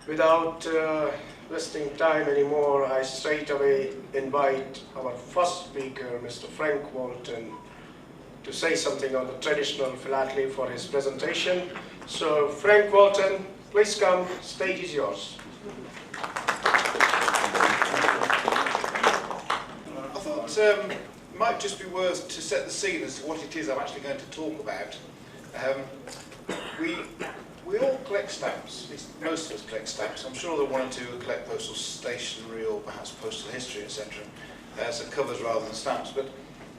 Without wasting time anymore, I straight away invite our first speaker, Mr. Frank Walton, to say something on the traditional philately for his presentation. So, Frank Walton, please come. Stage is yours. I thought it might just be worth to set the scene as to what it is I'm actually going to talk about. We all collect stamps. Most of us collect stamps. I'm sure there are one or two who collect postal stationery or perhaps postal history, etc. So covers rather than stamps. But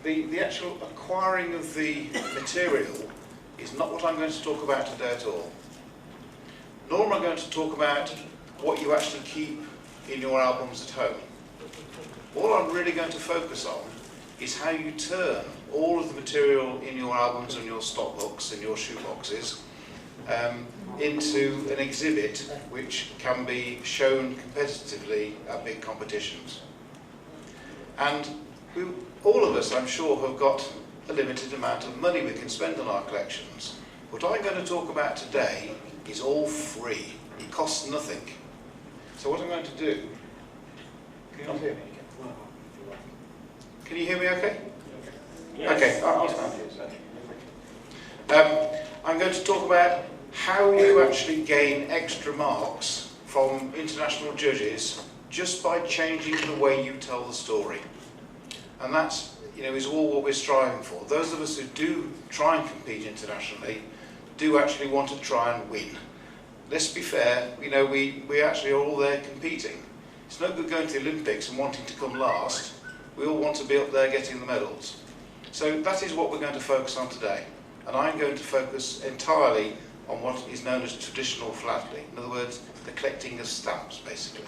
the actual acquiring of the material is not what I'm going to talk about today at all. Nor am I going to talk about what you actually keep in your albums at home. All I'm really going to focus on is how you turn all of the material in your albums and your stock books and your shoe boxes into an exhibit which can be shown competitively at big competitions. And all of us, I'm sure, have got a limited amount of money we can spend on our collections. What I'm going to talk about today is all free. It costs nothing. So what I'm going to do... Can you not hear me? Can you hear me okay? Yes. Okay, I'll stand here. I'm going to talk about how you actually gain extra marks from international judges just by changing the way you tell the story. And that's, is all what we're striving for. Those of us who do try and compete internationally do actually want to try and win. Let's be fair, we actually are all there competing. It's no good going to the Olympics and wanting to come last. We all want to be up there getting the medals. So that is what we're going to focus on today. And I'm going to focus entirely on what is known as traditional philately. In other words, the collecting of stamps, basically.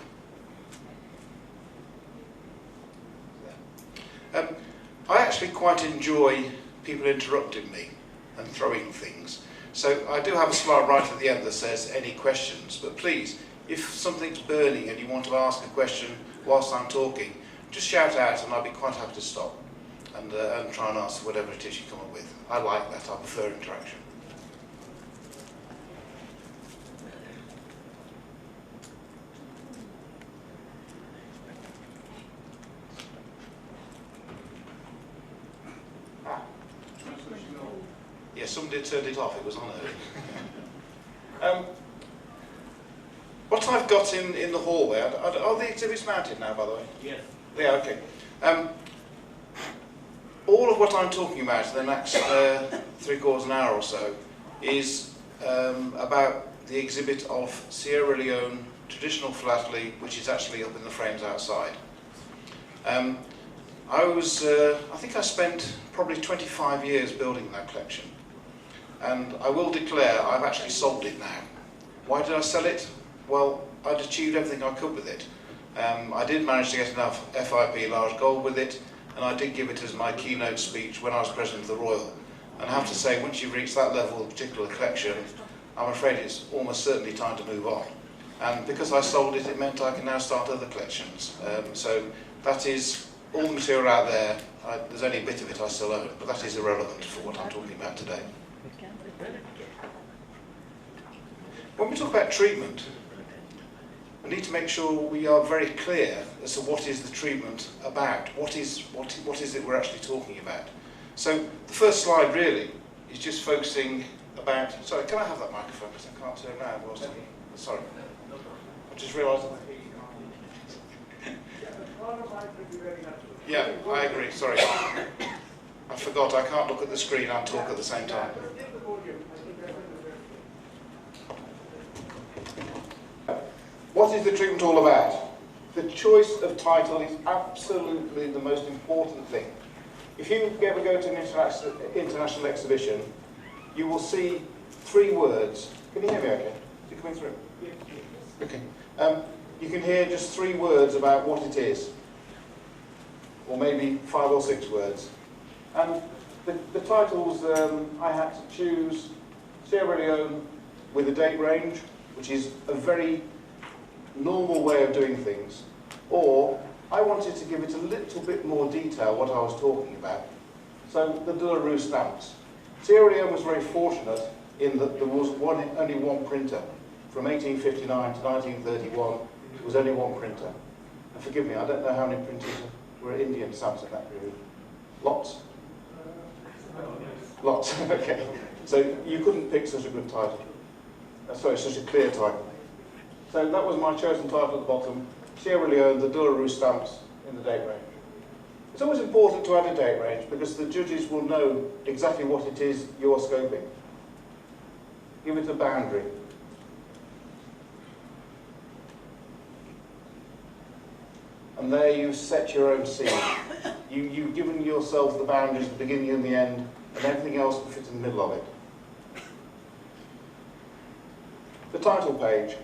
I actually quite enjoy people interrupting me and throwing things. So I do have a slide right at the end that says any questions, but please, if something's burning and you want to ask a question whilst I'm talking, just shout out and I'll be quite happy to stop and try and answer whatever it is you come up with. I like that, I prefer interaction. Yeah, somebody turned it off, it was on earlier. What I've got in the hallway, are the exhibits mounted now, by the way? Yes. Yeah, okay. All of what I'm talking about in the next 3/4 an hour or so is about the exhibit of Sierra Leone traditional philately, which is actually up in the frames outside. I think I spent probably 25 years building that collection. And I will declare I've actually sold it now. Why did I sell it? Well, I'd achieved everything I could with it. I did manage to get enough FIP large gold with it, and I did give it as my keynote speech when I was President of the Royal. And I have to say, once you've reached that level of a particular collection, I'm afraid it's almost certainly time to move on. And because I sold it, it meant I can now start other collections. So that is all the material out there. There's only a bit of it I still own, but that is irrelevant for what I'm talking about today. When we talk about treatment, we need to make sure we are very clear as to what is the treatment about. What is it we're actually talking about? So the first slide really is just focusing about... Sorry, can I have that microphone because I can't turn around whilst I'm... Sorry. I just realised... Yeah, I agree, sorry. I forgot, I can't look at the screen and talk at the same time. What is the treatment all about? The choice of title is absolutely the most important thing. If you ever go to an international exhibition, you will see 3 words. Can you hear me okay? Is it coming through? Okay. You can hear just 3 words about what it is. Or maybe 5 or 6 words. And the titles, I had to choose Sierra Leone with a date range, which is a very normal way of doing things, or I wanted to give it a little bit more detail what I was talking about. So the de la Rue stamps. Sierra Leone was very fortunate in that there was only one printer. from 1859 to 1931, there was only one printer. And forgive me, I don't know how many printers were Indian stamps in that period. Lots? Lots, okay. So you couldn't pick such a good title. Sorry, such a clear title. So that was my chosen title at the bottom, Sierra Leone, the Dullaroo stamps in the date range. It's always important to add a date range because the judges will know exactly what it is you're scoping. Give it a boundary. And there you set your own scene. You've given yourself the boundaries, the beginning and the end, and everything else will fit in the middle of it. The title page.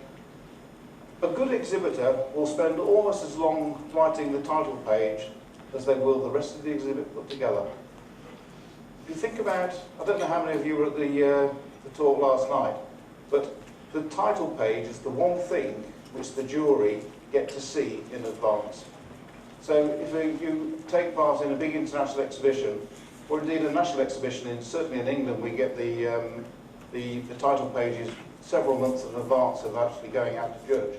A good exhibitor will spend almost as long writing the title page as they will the rest of the exhibit put together. If you think about, I don't know how many of you were at the talk last night, but the title page is the one thing which the jury get to see in advance. So if you take part in a big international exhibition, or indeed a national exhibition, certainly in England we get the title pages several months in advance of actually going out to judge.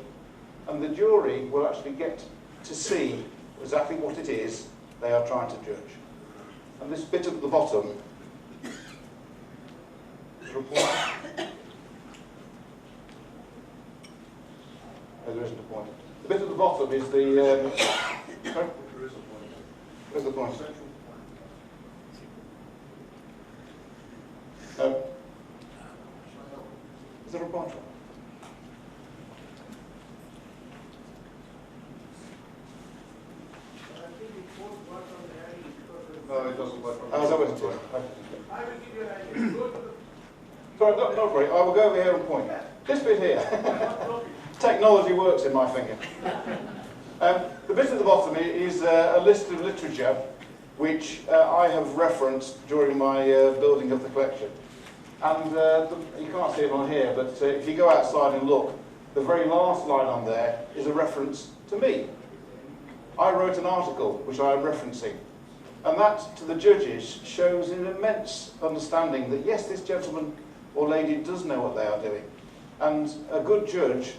And the jury will actually get to see exactly what it is they are trying to judge. And this bit at the bottom, report. No, there isn't a point. The bit at the bottom is the... sorry? Where's the point? Is there a point? No, it doesn't work. Oh, is that what it is? I will give you an idea. Sorry, don't worry. I will go over here and point. This bit here. Technology works in my finger. The bit at the bottom is a list of literature which I have referenced during my building of the collection. And you can't see it on here, but if you go outside and look, the very last line on there is a reference to me. I wrote an article which I am referencing. And that, to the judges, shows an immense understanding that, yes, this gentleman or lady does know what they are doing. And a good judge,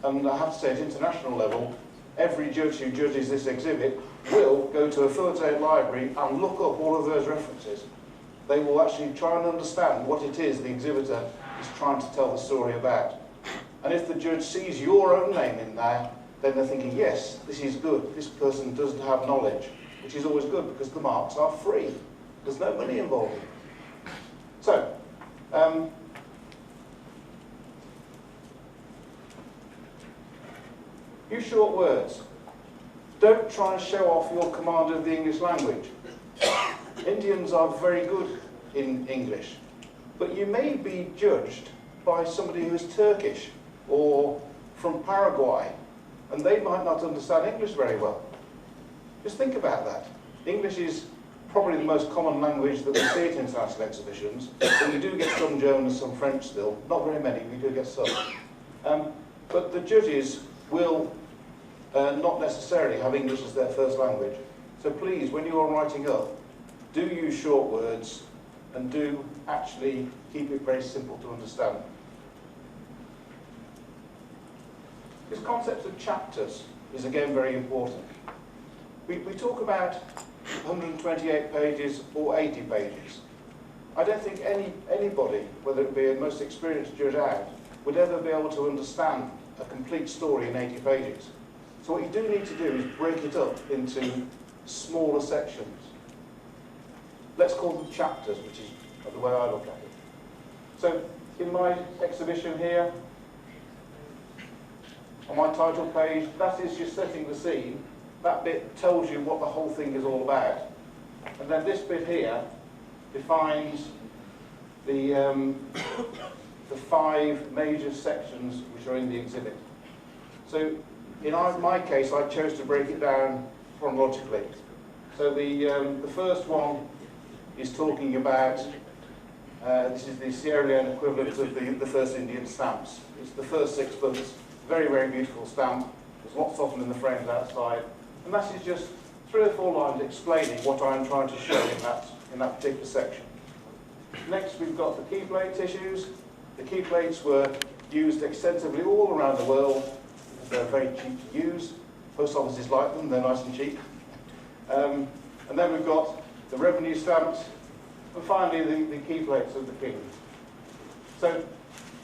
and I have to say at international level, every judge who judges this exhibit will go to a Philately library and look up all of those references. They will actually try and understand what it is the exhibitor is trying to tell the story about. And if the judge sees your own name in there, then they're thinking, yes, this is good, this person does have knowledge, which is always good because the marks are free. There's no money involved. So, use short words. Don't try and show off your command of the English language. Indians are very good in English, but you may be judged by somebody who is Turkish or from Paraguay, and they might not understand English very well. Just think about that. English is probably the most common language that we see at international exhibitions, but we do get some German and some French still. Not very many, we do get some. But the judges will not necessarily have English as their first language. So please, when you are writing up, do use short words and do actually keep it very simple to understand. This concept of chapters is again very important. We talk about 128 pages or 80 pages. I don't think anybody, whether it be a most experienced judge out, would ever be able to understand a complete story in 80 pages. So what you do need to do is break it up into smaller sections. Let's call them chapters, which is the way I look at it. So in my exhibition here, on my title page, that is just setting the scene. That bit tells you what the whole thing is all about. And then this bit here defines the 5 major sections which are in the exhibit. So in my case, I chose to break it down chronologically. So the first one is talking about, this is the Sierra Leone equivalent of the first Indian stamps. It's the first 6 months, very, very beautiful stamp. There's lots of them in the frames outside. And that is just 3 or 4 lines explaining what I'm trying to show in that particular section. Next, we've got the key plate tissues. The key plates were used extensively all around the world. They're very cheap to use. Post offices like them, they're nice and cheap. And then we've got the revenue stamps, and finally the key plates of the king. So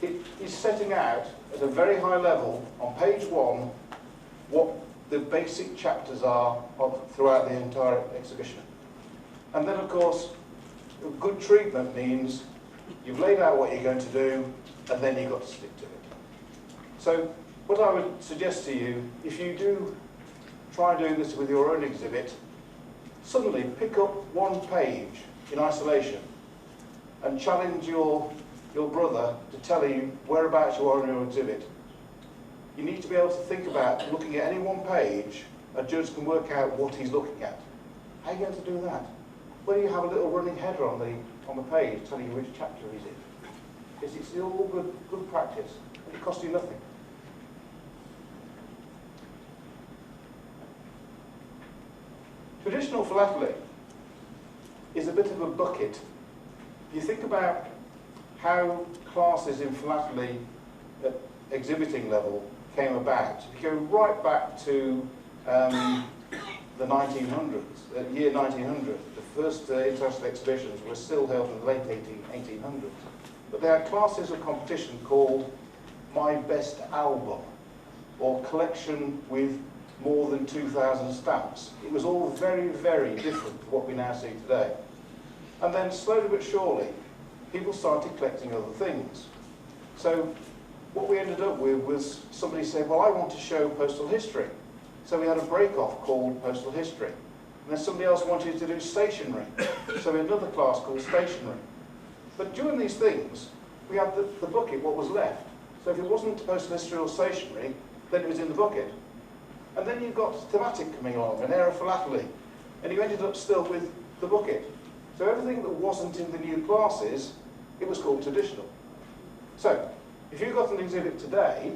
it is setting out at a very high level on page 1 what the basic chapters are throughout the entire exhibition. And then, of course, good treatment means you've laid out what you're going to do, and then you've got to stick to it. So what I would suggest to you, if you do try doing this with your own exhibit, suddenly pick up one page in isolation and challenge your brother to tell you whereabouts you are in your exhibit. You need to be able to think about looking at any one page. A judge can work out what he's looking at. How are you going to do that? Well, you have a little running header on the page telling you which chapter he's in. It's all good practice. It costs you nothing. Traditional philately is a bit of a bucket. If you think about how classes in philately at exhibiting level came about, if you go right back to the 1900s, year 1900, the first international exhibitions were still held in the late 1800s. But they had classes of competition called My Best Album, or collection with more than 2,000 stamps. It was all very, very different to what we now see today. And then slowly but surely, people started collecting other things. So what we ended up with was somebody said, well, I want to show postal history. So we had a break-off called postal history. And then somebody else wanted to do stationery. So we had another class called stationery. But during these things, we had the bucket, what was left. So if it wasn't postal history or stationery, then it was in the bucket. And then you got thematic coming along, an era philately, and you ended up still with the bucket. So everything that wasn't in the new classes, it was called traditional. So if you've got an exhibit today,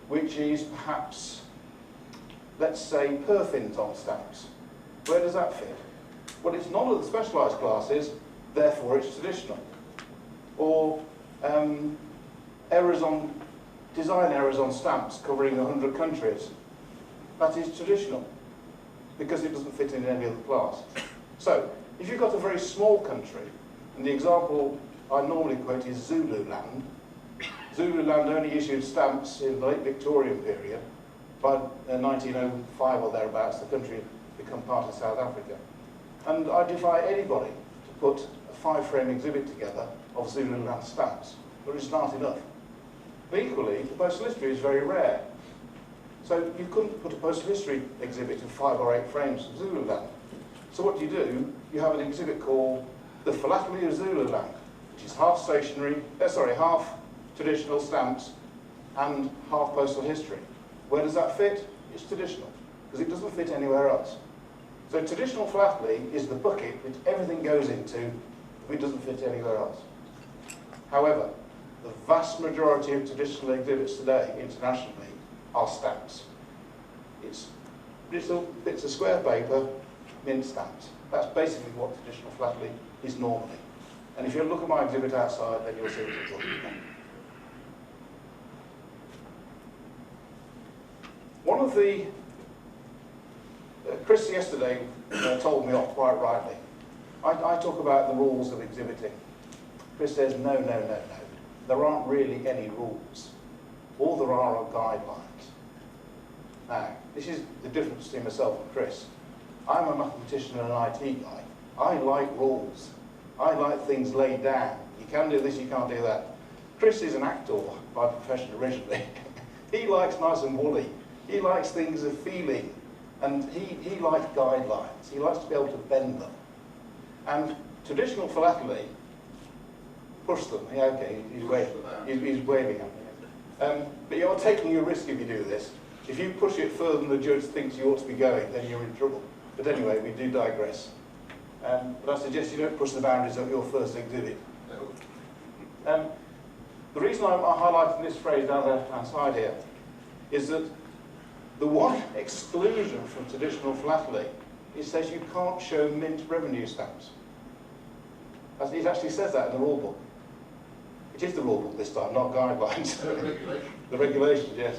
which is perhaps, let's say, perfins on stamps, where does that fit? Well, it's none of the specialised classes, therefore it's traditional. Or design errors on stamps covering 100 countries. That is traditional, because it doesn't fit in any other class. So, if you've got a very small country, and the example I normally quote is Zululand. Zululand only issued stamps in the late Victorian period. By 1905 or thereabouts, the country had become part of South Africa. And I defy anybody to put a 5-frame exhibit together of Zululand stamps. There is not enough. But equally, the postal history is very rare. So you couldn't put a postal history exhibit in 5 or 8 frames of Zululand. So what do? You have an exhibit called The Philately of Zululand, which is half half traditional stamps and half postal history. Where does that fit? It's traditional, because it doesn't fit anywhere else. So traditional philately is the bucket which everything goes into if it doesn't fit anywhere else. However, the vast majority of traditional exhibits today, internationally, are stamps. It's little bits of square paper, mint stamps. That's basically what traditional philately is normally. And if you look at my exhibit outside, then you'll see what I'm talking about. One of the... Chris yesterday told me off quite rightly. I talk about the rules of exhibiting. Chris says, no. There aren't really any rules. All there are guidelines. Now, this is the difference between myself and Chris. I'm a mathematician and an IT guy. I like rules. I like things laid down. You can do this, you can't do that. Chris is an actor by profession originally. He likes nice and woolly. He likes things of feeling. And he likes guidelines. He likes to be able to bend them. And traditional philately, push them. Yeah, okay, he's waving at me. But you're taking a risk if you do this. If you push it further than the judge thinks you ought to be going, then you're in trouble. But anyway, we do digress. But I suggest you don't push the boundaries of your first exhibit. The reason I'm highlighting this phrase down the left-hand side here is that the one exclusion from traditional philately, it says you can't show mint revenue stamps. It actually says that in the rule book. It is the rule book this time, not guidelines. Regulation. The regulations, yes.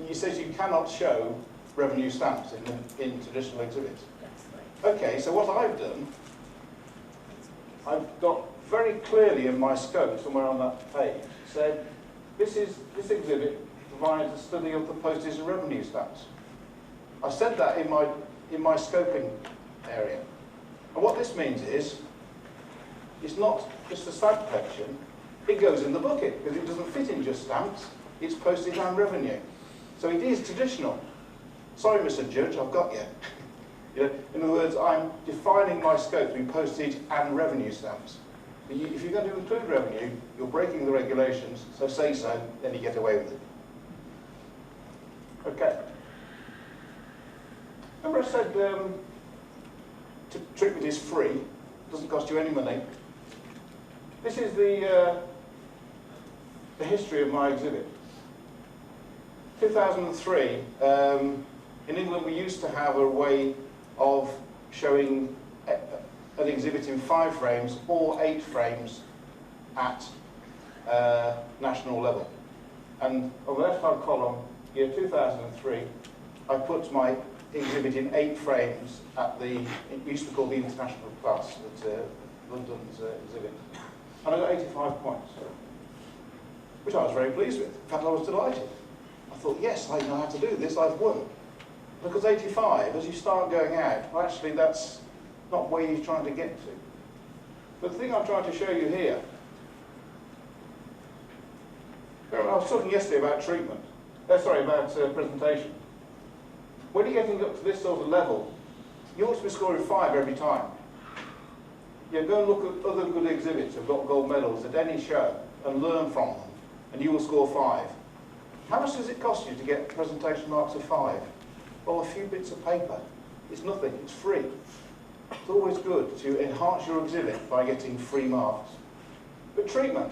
He says you cannot show revenue stamps in traditional exhibits. Okay, so what I've done, I've got very clearly in my scope, somewhere on that page, said this exhibit provides a study of the postage and revenue stamps. I said that in my scoping area. And what this means is, it's not just a stamp collection, it goes in the bucket, because it doesn't fit in just stamps, it's postage and revenue. So it is traditional. Sorry, Mr. Judge, I've got you. You know, in other words, I'm defining my scope to be postage and revenue stamps. If you're going to include revenue, you're breaking the regulations, so say so, then you get away with it. Okay. Remember I said treatment is free, doesn't cost you any money. This is the history of my exhibit. 2003, in England we used to have a way of showing an exhibit in 5 frames or 8 frames at national level. And on the left-hand column, year 2003, I put my exhibit in 8 frames at it used to be called the international class at London's exhibit. And I got 85 points, which I was very pleased with. In fact, I was delighted. I thought, yes, I know how to do this, I've won. Because 85, as you start going out, well, actually that's not where you're trying to get to. But the thing I'm trying to show you here, I was talking yesterday about treatment, about presentation. When you're getting up to this sort of level, you ought to be scoring 5 every time. You go and look at other good exhibits who've got gold medals at any show and learn from them, and you will score 5. How much does it cost you to get presentation marks of 5? Well, a few bits of paper. It's nothing, it's free. It's always good to enhance your exhibit by getting free marks. But treatment.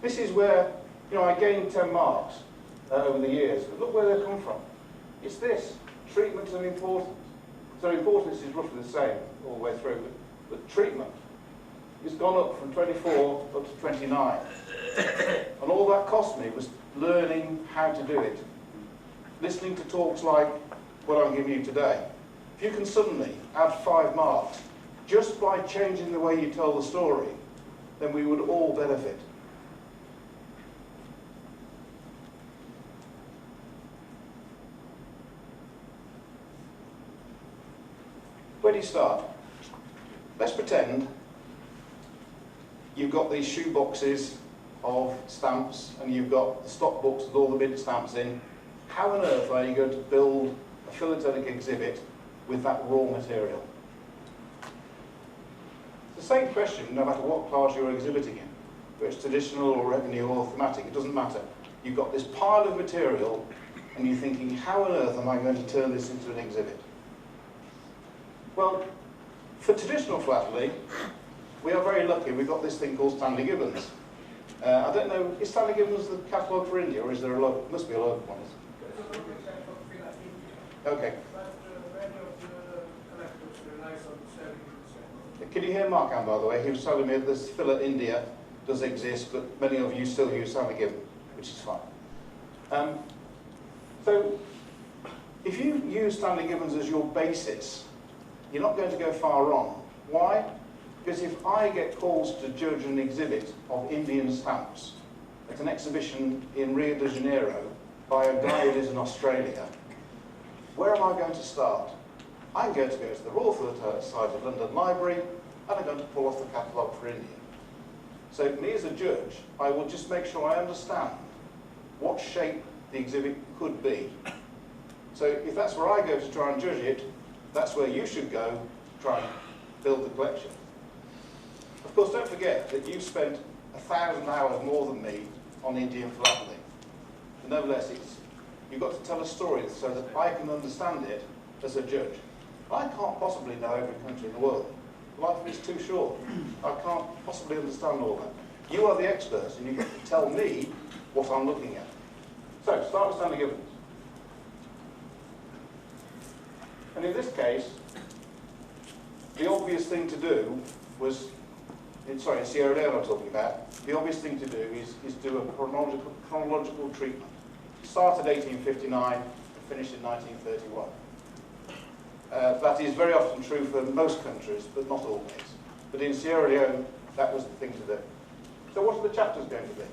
This is where, I gained 10 marks over the years, but look where they come from. It's this, treatment and importance. So importance is roughly the same all the way through, but treatment has gone up from 24 up to 29. And all that cost me was learning how to do it. Listening to talks like what I'm giving you today. If you can suddenly add 5 marks just by changing the way you tell the story, then we would all benefit. Where do you start? Let's pretend you've got these shoe boxes of stamps and you've got the stock books with all the bid stamps in. How on earth are you going to build a philatelic exhibit with that raw material? It's the same question no matter what class you're exhibiting in, whether it's traditional or revenue or thematic, it doesn't matter. You've got this pile of material and you're thinking, how on earth am I going to turn this into an exhibit? Well, for traditional philately, we are very lucky. We've got this thing called Stanley Gibbons. I don't know, is Stanley Gibbons the catalogue for India, or is there a local? Must be a local one. Okay. Can you hear Mark Ann, by the way? He was telling me that this Phila India does exist, but many of you still use Stanley Gibbons, which is fine. So, if you use Stanley Gibbons as your basis, you're not going to go far wrong. Why? Because if I get calls to judge an exhibit of Indian stamps at an exhibition in Rio de Janeiro by a guy who lives in Australia, where am I going to start? I'm going to go to the Royal Society of London Library and I'm going to pull off the catalogue for India. So me as a judge, I will just make sure I understand what shape the exhibit could be. So if that's where I go to try and judge it, that's where you should go to try and build the collection. Of course, don't forget that you've spent 1,000 hours more than me on Indian philately. No less, you've got to tell a story so that I can understand it as a judge. I can't possibly know every country in the world. Life is too short. I can't possibly understand all that. You are the experts and you get to tell me what I'm looking at. So, start with Stanley Gibbons. And in this case, the obvious thing to do was, in Sierra Leone I'm talking about, the obvious thing to do is do a chronological treatment. Start at 1859 and finish in 1931. That is very often true for most countries, but not always. But in Sierra Leone, that was the thing to do. So what are the chapters going to be?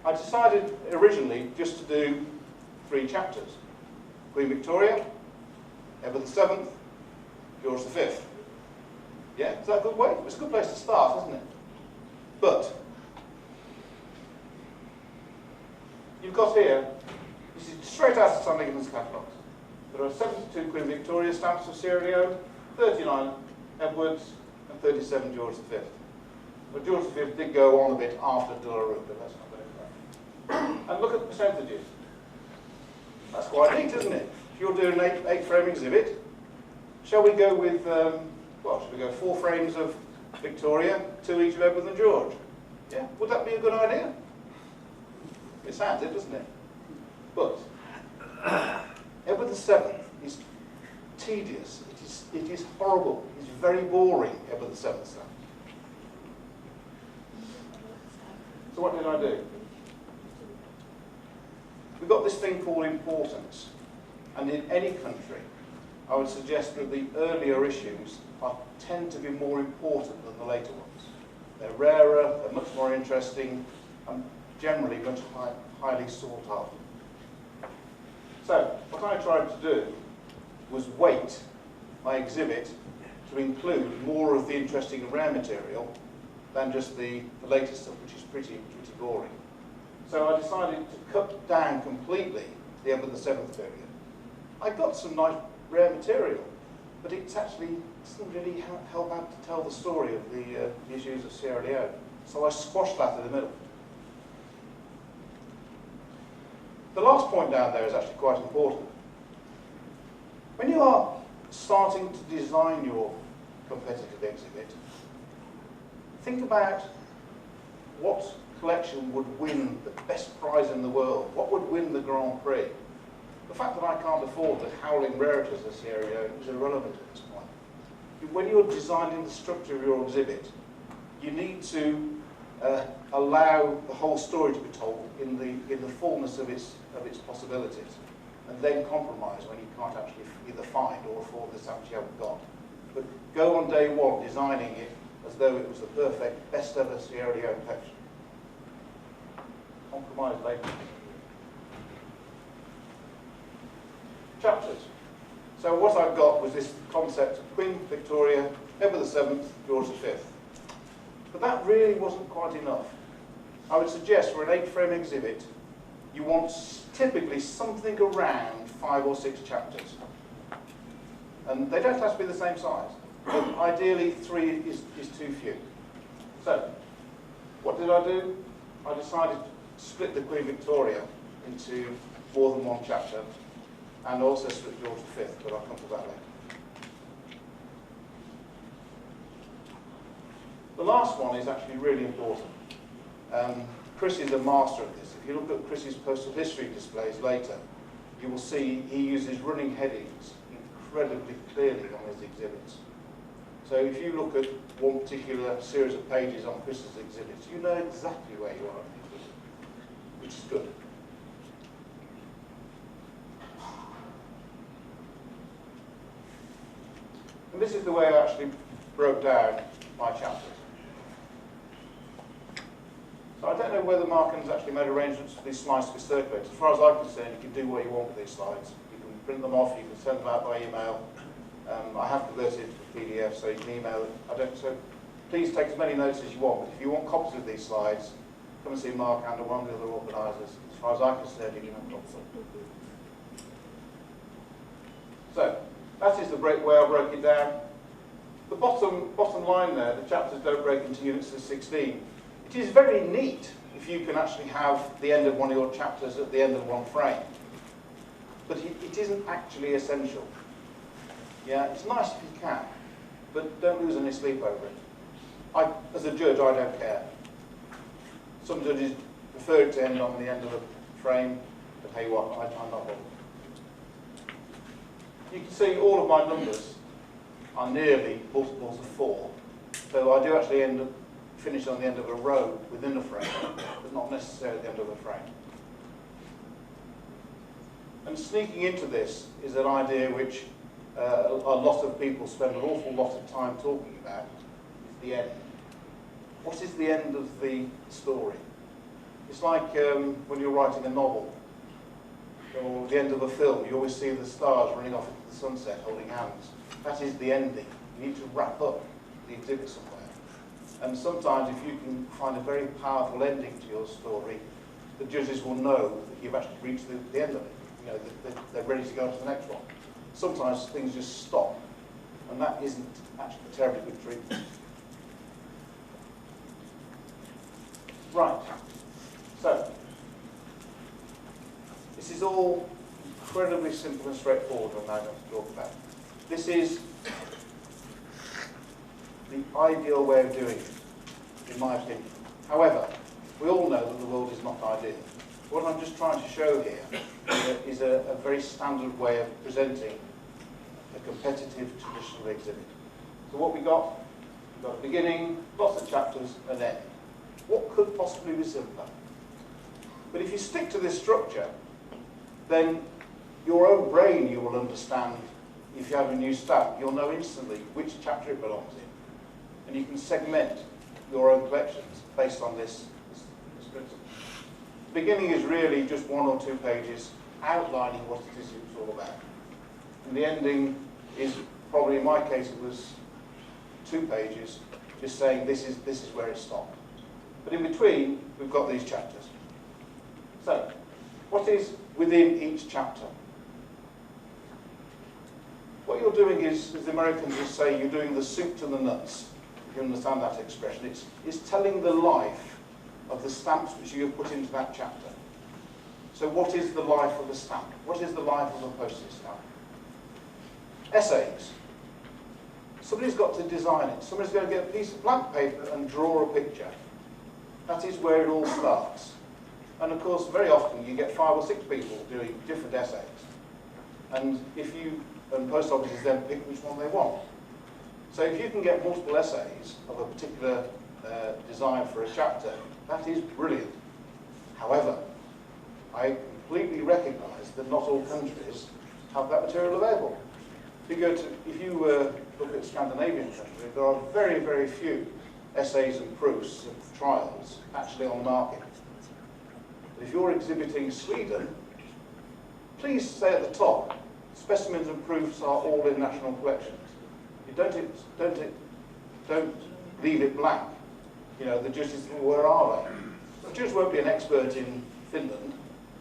I decided originally just to do 3 chapters. Queen Victoria, Edward VII, George V. Yeah, is that a good way? It's a good place to start, isn't it? But you've got here, this is straight out of St. Nicholas catalogues. There are 72 Queen Victoria stamps of Sierra Leone, 39 Edwards, and 37 George V. But George V did go on a bit after De La Rue, but that's not very bad. And look at the percentages. That's quite neat, isn't it? If you're doing an 8-frame exhibit, shall we go with, shall we go 4 frames of Victoria, 2 each of Edward and George? Yeah, would that be a good idea? It sounds it, doesn't it? But Edward VII is tedious. It is horrible. It's very boring, Edward VII sounds. So what did I do? We've got this thing called importance. And in any country, I would suggest that the earlier issues tend to be more important than the later ones. They're rarer, they're much more interesting, and generally much highly sought after. So, what I tried to do was weight my exhibit to include more of the interesting and rare material than just the latest stuff, which is pretty boring. So I decided to cut down completely the Edward VII period. I got some nice rare material, but it actually doesn't really help out to tell the story of the issues of Sierra Leone. So I squashed that in the middle. The last point down there is actually quite important. When you are starting to design your competitive exhibit, think about what collection would win the best prize in the world, what would win the Grand Prix. The fact that I can't afford the howling rarities of Sierra Leone is irrelevant at this point. When you're designing the structure of your exhibit, you need to allow the whole story to be told in the fullness of its possibilities, and then compromise when you can't actually either find or afford the stamps you haven't got. But go on day one designing it as though it was the perfect, best ever Sierra Leone collection. Compromise later. Chapters. So what I've got was this concept of Queen Victoria, Edward VII, George V. But that really wasn't quite enough. I would suggest for an 8-frame exhibit, you want typically something around 5 or 6 chapters. And they don't have to be the same size. But ideally, 3 is too few. So, what did I do? I decided to split the Queen Victoria into more than 1 chapter, and also split George V, but I'll come to that later. The last one is actually really important. Chris is a master of this. If you look at Chris's postal history displays later, you will see he uses running headings incredibly clearly on his exhibits. So if you look at one particular series of pages on Chris's exhibits, you know exactly where you are, which is good. And this is the way I actually broke down my chapters. So I don't know whether Markham's actually made arrangements for these slides to be circulated. As far as I'm concerned, you can do what you want with these slides. You can print them off, you can send them out by email. I have converted it to PDF, so you can email it. So please take as many notes as you want, but if you want copies of these slides, come and see Mark and one of the other organisers. As far as I'm concerned, you can have copies of them. So, that is the way I broke it down. The bottom line there, the chapters don't break into units of 16. It is very neat if you can actually have the end of one of your chapters at the end of one frame. But it isn't actually essential. Yeah, it's nice if you can, but don't lose any sleep over it. As a judge, I don't care. Some judges prefer it to end on the end of a frame, but hey what, I'm not bothered. You can see all of my numbers are nearly multiples of 4. So I do actually finish on the end of a row within a frame, but not necessarily the end of a frame. And sneaking into this is an idea which a lot of people spend an awful lot of time talking about, is the end. What is the end of the story? It's like when you're writing a novel, or the end of a film, you always see the stars running off into the sunset holding hands. That is the ending. You need to wrap up the exhibit somewhere. And sometimes if you can find a very powerful ending to your story, the judges will know that you've actually reached the end of it. You know, they're ready to go on to the next one. Sometimes things just stop, and that isn't actually a terribly good treatment. Right, so this is all incredibly simple and straightforward what I'm now going to talk about. This is the ideal way of doing it, in my opinion. However, we all know that the world is not ideal. What I'm just trying to show here is a very standard way of presenting a competitive traditional exhibit. So what we've got a beginning, lots of chapters, an end. What could possibly be simpler? But if you stick to this structure, then your own brain you will understand. If you have a new stamp, you'll know instantly which chapter it belongs in. And you can segment your own collections based on this principle. The beginning is really just 1 or 2 pages outlining what it is it's all about. And the ending is probably, in my case, it was 2 pages, just saying this is where it stopped. But in between, we've got these chapters. So, what is within each chapter? What you're doing is, as the Americans would say, you're doing the soup to the nuts. If you understand that expression. It's telling the life of the stamps which you have put into that chapter. So what is the life of a stamp? What is the life of a postage stamp? Essays. Somebody's got to design it. Somebody's going to get a piece of blank paper and draw a picture. That is where it all starts. And of course, very often you get 5 or 6 people doing different essays. And post offices then pick which one they want. So if you can get multiple essays of a particular design for a chapter, that is brilliant. However, I completely recognise that not all countries have that material available. If you look at Scandinavian countries, there are very, very few essays and proofs and trials actually on the market. But if you're exhibiting Sweden, please say at the top, specimens and proofs are all in national collections. You don't leave it blank. You know, the judges, where are they? The judge won't be an expert in Finland,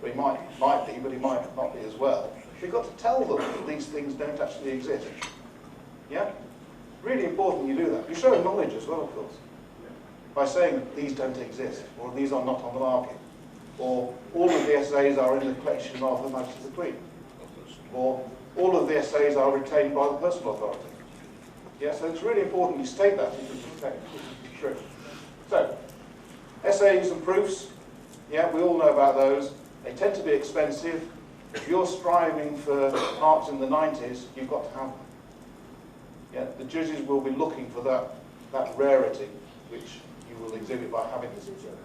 or he might be, but he might not be as well. You've got to tell them that these things don't actually exist. Yeah? Really important you do that. You show knowledge as well, of course, by saying that these don't exist, or these are not on the market, or all of the essays are in the collection of Her Majesty the Queen, or all of the essays are retained by the Postal Authority. Yeah, so it's really important you state that. True. So, essays and proofs, yeah, we all know about those. They tend to be expensive. If you're striving for marks in the 90s, you've got to have them. Yeah, the judges will be looking for that rarity, which you will exhibit by having this exhibit.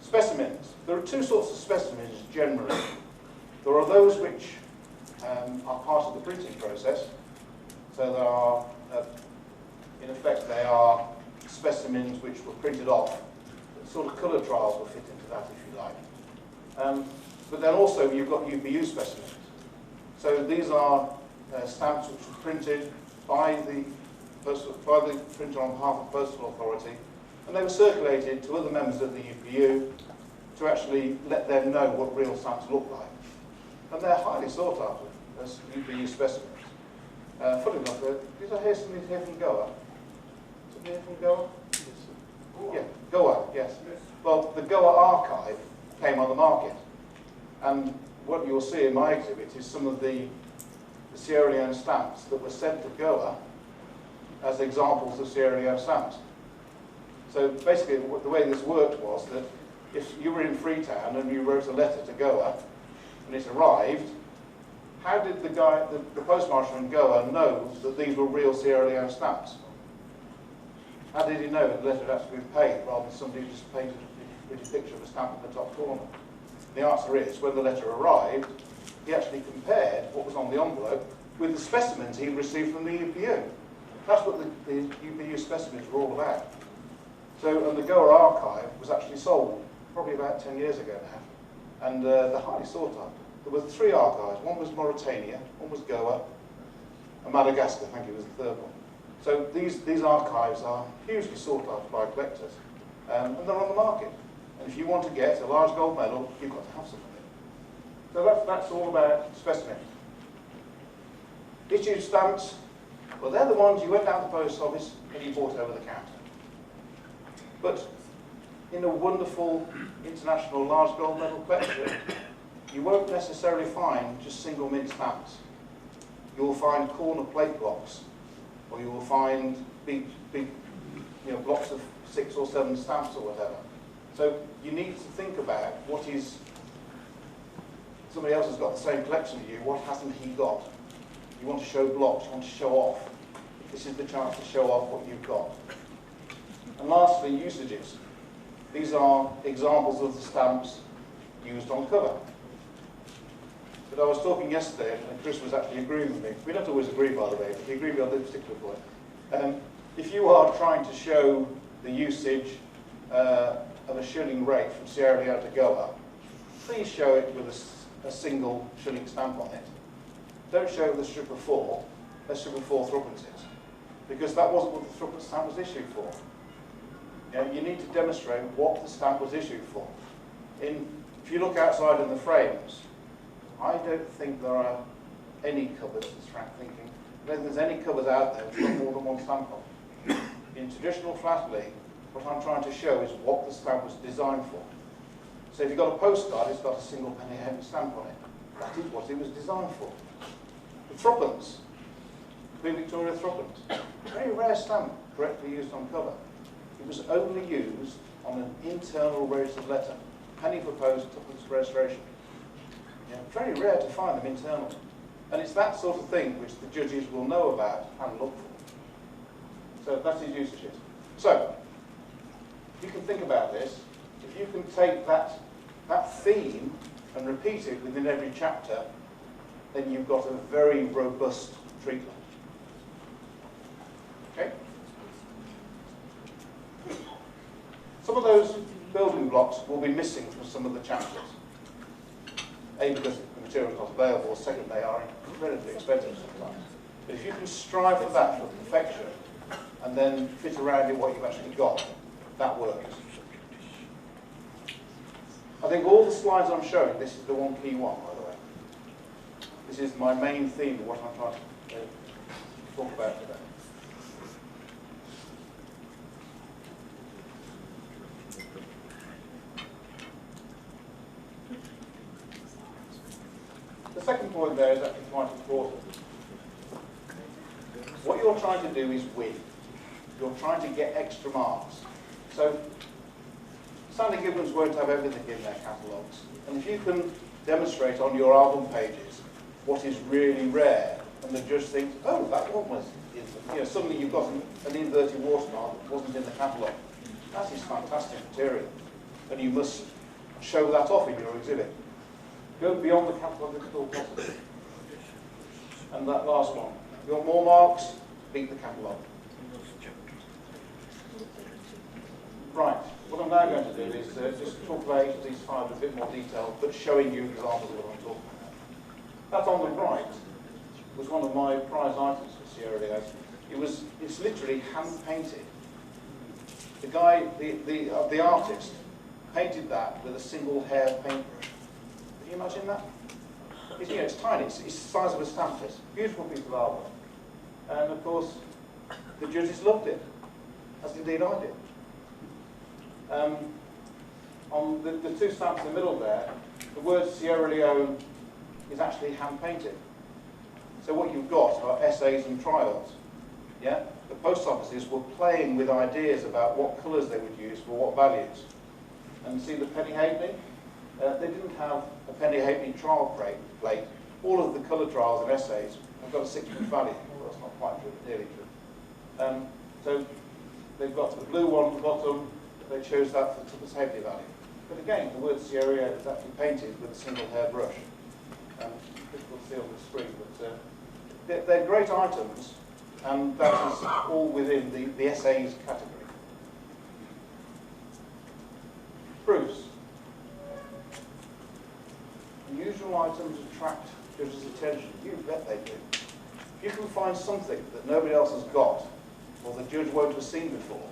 Specimens. There are 2 sorts of specimens generally. There are those which are part of the printing process. So there are, in effect, they are specimens which were printed off. Sort of colour trials will fit into that, if you like. But then also you've got UPU specimens. So these are stamps which were printed by the printer on behalf of the Postal Authority, and they were circulated to other members of the UPU to actually let them know what real stamps look like. And they're highly sought after as UPU specimens. Funny enough, did I hear somebody here from Goa? Somebody here from Goa? Yeah, Goa, yes. Well, the Goa archive came on the market. And what you'll see in my exhibit is some of the Sierra Leone stamps that were sent to Goa as examples of Sierra Leone stamps. So basically, the way this worked was that if you were in Freetown and you wrote a letter to Goa and it arrived, how did the postmaster in Goa know that these were real Sierra Leone stamps? How did he know the letter had actually been paid rather than somebody just painted a pretty picture of a stamp in the top corner? The answer is, when the letter arrived, he actually compared what was on the envelope with the specimens he received from the UPU. That's what the UPU specimens were all about. So, and the Goa archive was actually sold probably about 10 years ago now, and they're highly sought after. There were 3 archives. One was Mauritania, one was Goa, and Madagascar, I think it was the third one. So these archives are hugely sought after by collectors, and they're on the market. And if you want to get a large gold medal, you've got to have some of it. So that's all about specimens. Issued stamps, well, they're the ones you went down to the post office and you bought over the counter. But in a wonderful international large gold medal collection, you won't necessarily find just single mint stamps. You will find corner plate blocks, or you will find big blocks of 6 or 7 stamps or whatever. So you need to think about what is, somebody else has got the same collection as you, what hasn't he got? You want to show blocks, you want to show off. This is the chance to show off what you've got. And lastly, usages. These are examples of the stamps used on cover. But I was talking yesterday, and Chris was actually agreeing with me. We don't always agree, by the way, but he agreed with me on this particular point. If you are trying to show the usage of a shilling rate from Sierra Leone to Goa, please show it with a single shilling stamp on it. Don't show it with a strip of 4. Let's strip of 4 threepences, because that wasn't what the threepence stamp was issued for. You need to demonstrate what the stamp was issued for. If you look outside in the frames, I don't think there are any covers, as Frank thinking. I don't think there's any covers out there which got more than 1 stamp on. In traditional Philately, what I'm trying to show is what the stamp was designed for. So if you've got a postcard, it's got a single penny stamp on it. That is what it was designed for. The threepence, Queen Victoria threepence, very rare stamp correctly used on cover. It was only used on an internal registered letter. Penny for post, tuppence for registration. Very rare to find them internal. And it's that sort of thing which the judges will know about and look for. So that's his usages. So, you can think about this. If you can take that theme and repeat it within every chapter, then you've got a very robust treatment. Okay? Some of those building blocks will be missing from some of the chapters. A, because the material is not available, second, they are incredibly expensive sometimes. But if you can strive for that, for perfection, and then fit around it what you've actually got, that works. I think all the slides I'm showing, this is the one key one, by the way. This is my main theme of what I'm trying to talk about today. The second point there is actually quite important. What you're trying to do is win. You're trying to get extra marks. So, Stanley Gibbons won't have everything in their catalogues. And if you can demonstrate on your album pages what is really rare, and the judge thinks, oh, that one was, suddenly you've got an inverted watermark that wasn't in the catalogue. That is fantastic material. And you must show that off in your exhibit. Go beyond the catalogue if at all possible. And that last one. If you want more marks, beat the catalogue. Right, what I'm now going to do is just talk about each of these 5 in a bit more detail, but showing you examples of what I'm talking about. That on the right was one of my prize items for Sierra Leone. It's literally hand-painted. The guy, the artist, painted that with a single hair paintbrush. Can you imagine that? It's tiny, it's the size of a stamp list. Beautiful piece of artwork. And of course, the judges loved it, as indeed I did. On the 2 stamps in the middle there, the word Sierra Leone is actually hand-painted. So what you've got are essays and trials. Yeah? The post offices were playing with ideas about what colours they would use for what values. And see the penny halfpenny? They didn't have a penny halfpenny trial plate. all of the colour trials and essays have got a 6-month value. Well, that's not quite true, but nearly true. So they've got the blue one at the bottom. They chose that for the safety value. But again, the word Sierra is actually painted with a single hair brush. Difficult to see on the screen, but they're great items, and that is all within the essays category. Proofs. Unusual items attract judges' attention. You bet they do. If you can find something that nobody else has got, or the judge won't have seen before,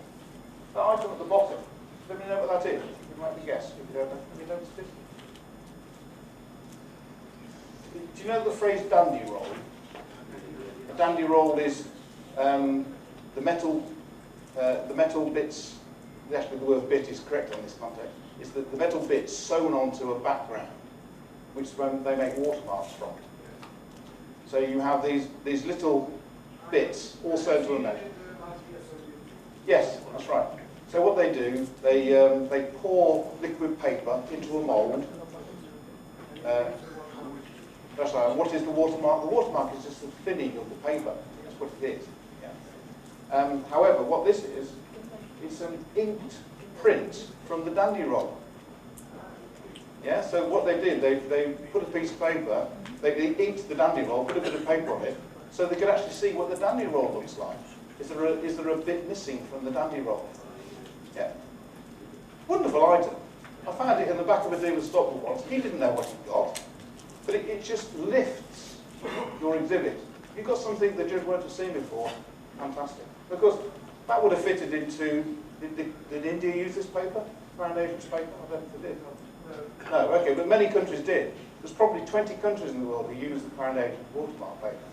that item at the bottom, let me know what that is. You might be guessed if you don't know. Have you noticed it? Do you know the phrase dandy roll? A dandy roll is the metal bits. Actually, the word bit is correct in this context. It's the metal bits sewn onto a background, which they make watermarks from. So you have these little bits all sewn to a metal. Yes, that's right. So what they do, they pour liquid paper into a mould. That's right. What is the watermark? The watermark is just the thinning of the paper. That's what it is. Yeah. However, what this is, it's an inked print from the dandy roll. Yeah. So what they did, they put a piece of paper, they inked the dandy roll, put a bit of paper on it, so they could actually see what the dandy roll looks like. Is there a bit missing from the dandy roll? Yeah. Wonderful item. I found it in the back of a dealer's stock once. He didn't know what he got. But it just lifts your exhibit. If you've got something the judge won't have seen before, fantastic. Because that would have fitted into, did India use this paper? Crown Agent's paper? I don't think they did. No, okay, but many countries did. There's probably 20 countries in the world who use the Crown Agent watermark paper.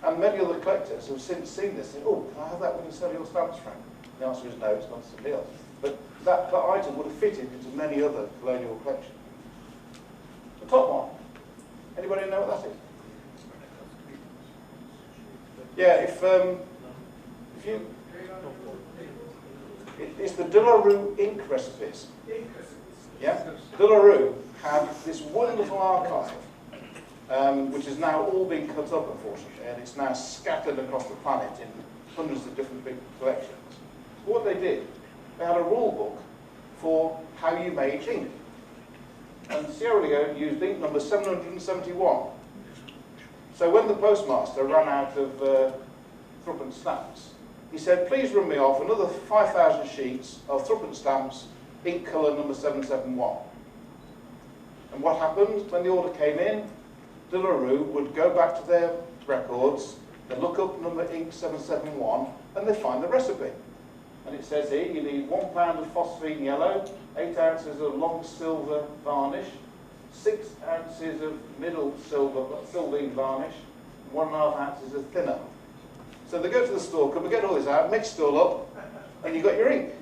And many other collectors have since seen this and say, oh, can I have that when you sell your stamps, Frank? The answer is no, it's gone to somebody else. But that item would have fitted into many other colonial collections. The top one. Anybody know what that is? Yeah, it's the De La Rue ink recipes. Yeah, De La Rue had this wonderful archive, which has now all been cut up, unfortunately, and it's now scattered across the planet in hundreds of different big collections. So what they did, they had a rule book for how you made ink. And Sierra Leone used ink number 771. So when the postmaster ran out of threepence stamps, he said, please run me off another 5,000 sheets of threepence stamps, ink colour number 771. And what happened when the order came in? De La Rue would go back to their records, they'd look up number ink 771, and they'd find the recipe. And it says here, you need 1 pound of phosphine yellow, 8 ounces of long silver varnish, 6 ounces of middle silvine varnish, 1.5 ounces of thinner. So they go to the store, come and get all this out, mix it all up, and you've got your ink.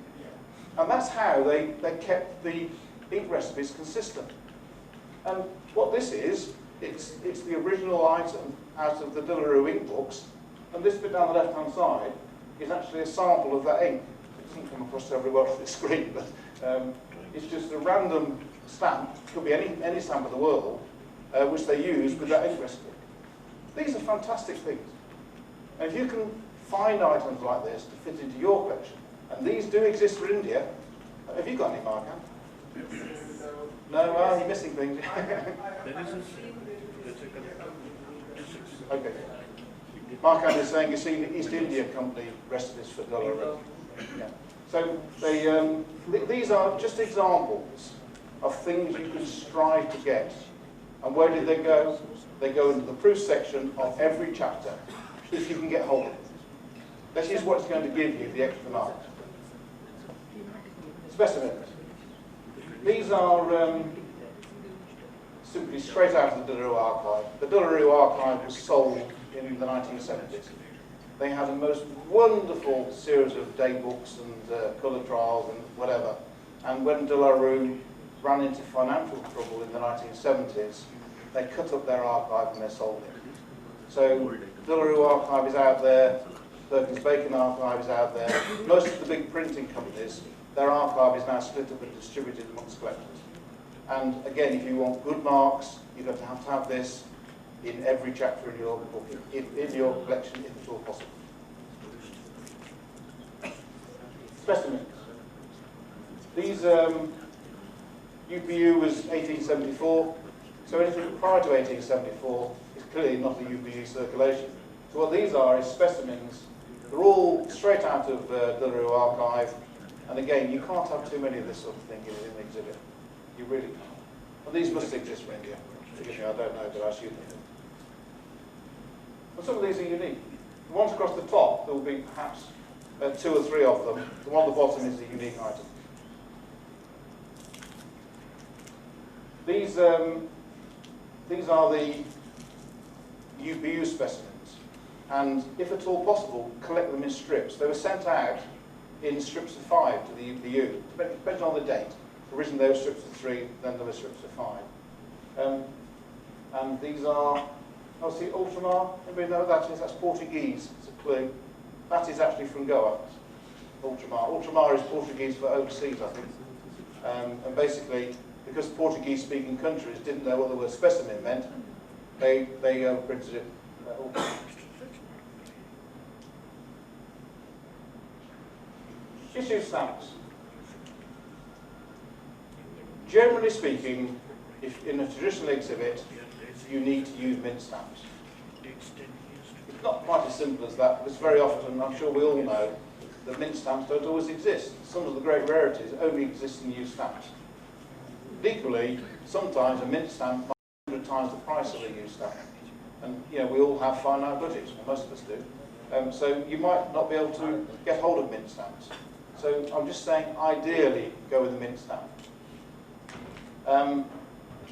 And that's how they kept the ink recipes consistent. And what this is, it's the original item out of the De La Rue ink books, and this bit down the left-hand side is actually a sample of that ink. It doesn't come across very well on the screen, but it's just a random stamp, could be any stamp of the world, which they use with that ink recipe. These are fantastic things. And if you can find items like this to fit into your collection, and these do exist for India, have you got any, Markham? No, well, you're missing things. Okay. Markham is saying you've seen the East India Company recipes for De La Rue. Yeah. So these are just examples of things you can strive to get. And where did they go? They go into the proof section of every chapter, if you can get hold of it. This is what's going to give you the extra marks. Specimens. These are simply straight out of the De La Rue archive. The De La Rue archive was sold in the 1970s. They had a most wonderful series of day books and colour trials and whatever. And when De La Rue ran into financial trouble in the 1970s, they cut up their archive and they sold it. So De La Rue archive is out there, Perkins Bacon archive is out there. Most of the big printing companies, their archive is now split up and distributed amongst collectors. And again, if you want good marks, you're going to have this. in every chapter in your book, in your collection, if at all possible. Specimens. These UPU was 1874, so anything prior to 1874 is clearly not a UPU circulation. So what these are is specimens. They're all straight out of the Larue archive, and again, you can't have too many of this sort of thing in an exhibit. You really can't. And these must exist in India. Forgive me, I don't know, but I assume they do. But some of these are unique. The ones across the top, there will be perhaps 2 or 3 of them. The one at the bottom is a unique item. These are the UPU specimens, and if at all possible, collect them in strips. They were sent out in strips of 5 to the UPU, depending on the date. Originally they were strips of 3, then there were strips of 5. And these are, oh, see, ultramar, anybody know what that is? That's Portuguese, it's a clue. That is actually from Goa, ultramar. Ultramar is Portuguese for overseas, I think. And basically, because Portuguese-speaking countries didn't know what the word specimen meant, they printed it. Issue stamps. Generally speaking, if in a traditional exhibit, you need to use mint stamps. It's not quite as simple as that, because very often, I'm sure we all know, that mint stamps don't always exist. Some of the great rarities only exist in used stamps. Equally, sometimes a mint stamp might be 100 times the price of a used stamp. And you know, we all have finite budgets, or most of us do. So you might not be able to get hold of mint stamps. So I'm just saying, ideally, go with a mint stamp.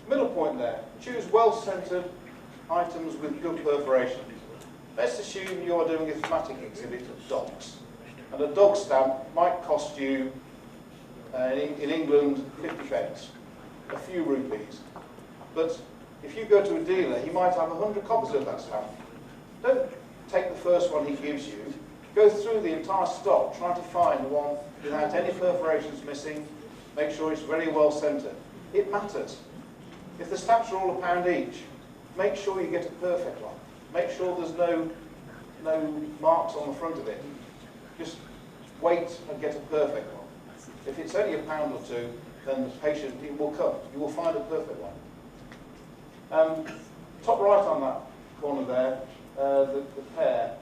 Middle point there, choose well-centered items with good perforation. Let's assume you are doing a thematic exhibit of dogs. And a dog stamp might cost you, in England, 50 pence. A few rupees. But if you go to a dealer, he might have 100 copies of that stamp. Don't take the first one he gives you. Go through the entire stock, try to find the one without any perforations missing. Make sure it's very well centered. It matters. If the stamps are all £1 each, make sure you get a perfect one. Make sure there's no marks on the front of it. Just wait and get a perfect one. If it's only £1 or 2, then the patient, it will come. You will find a perfect one. Top right on that corner there, the pair,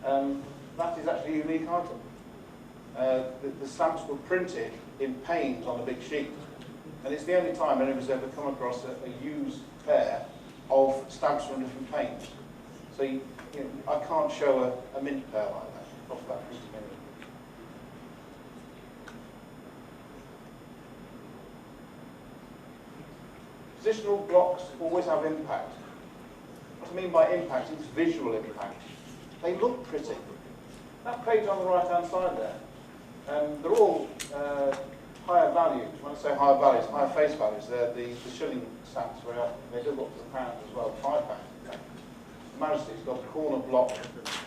that is actually a unique item. The stamps were printed in paint on a big sheet. And it's the only time anybody's ever come across a used pair of stamps from different paints. So you know, I can't show a mint pair like that. Off that piece of memory. Positional blocks always have impact. What I mean by impact is visual impact. They look pretty. That page on the right-hand side there, they're all higher values. When I say higher values, higher face values, they're the shilling stamps very often. They do go up to the pound as well, £5 in fact. Majesty's got a corner block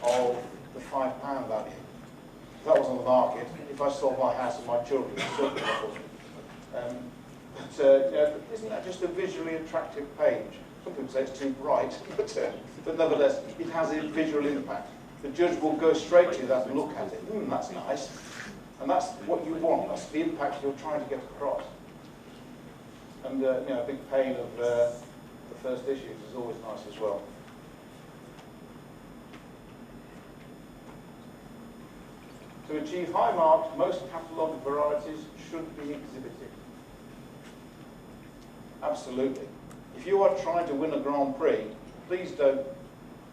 of the £5 value. If that was on the market, if I sold my house and my children, it's certainly not. Yeah, isn't that just a visually attractive page? Some people say it's too bright, but nevertheless, it has a visual impact. The judge will go straight to that and look at it. That's nice. And that's what you want. That's the impact you're trying to get across. And you know, a big pane of the first issues is always nice as well. To achieve high marks, most catalogue varieties should be exhibited. Absolutely. If you are trying to win a Grand Prix, please don't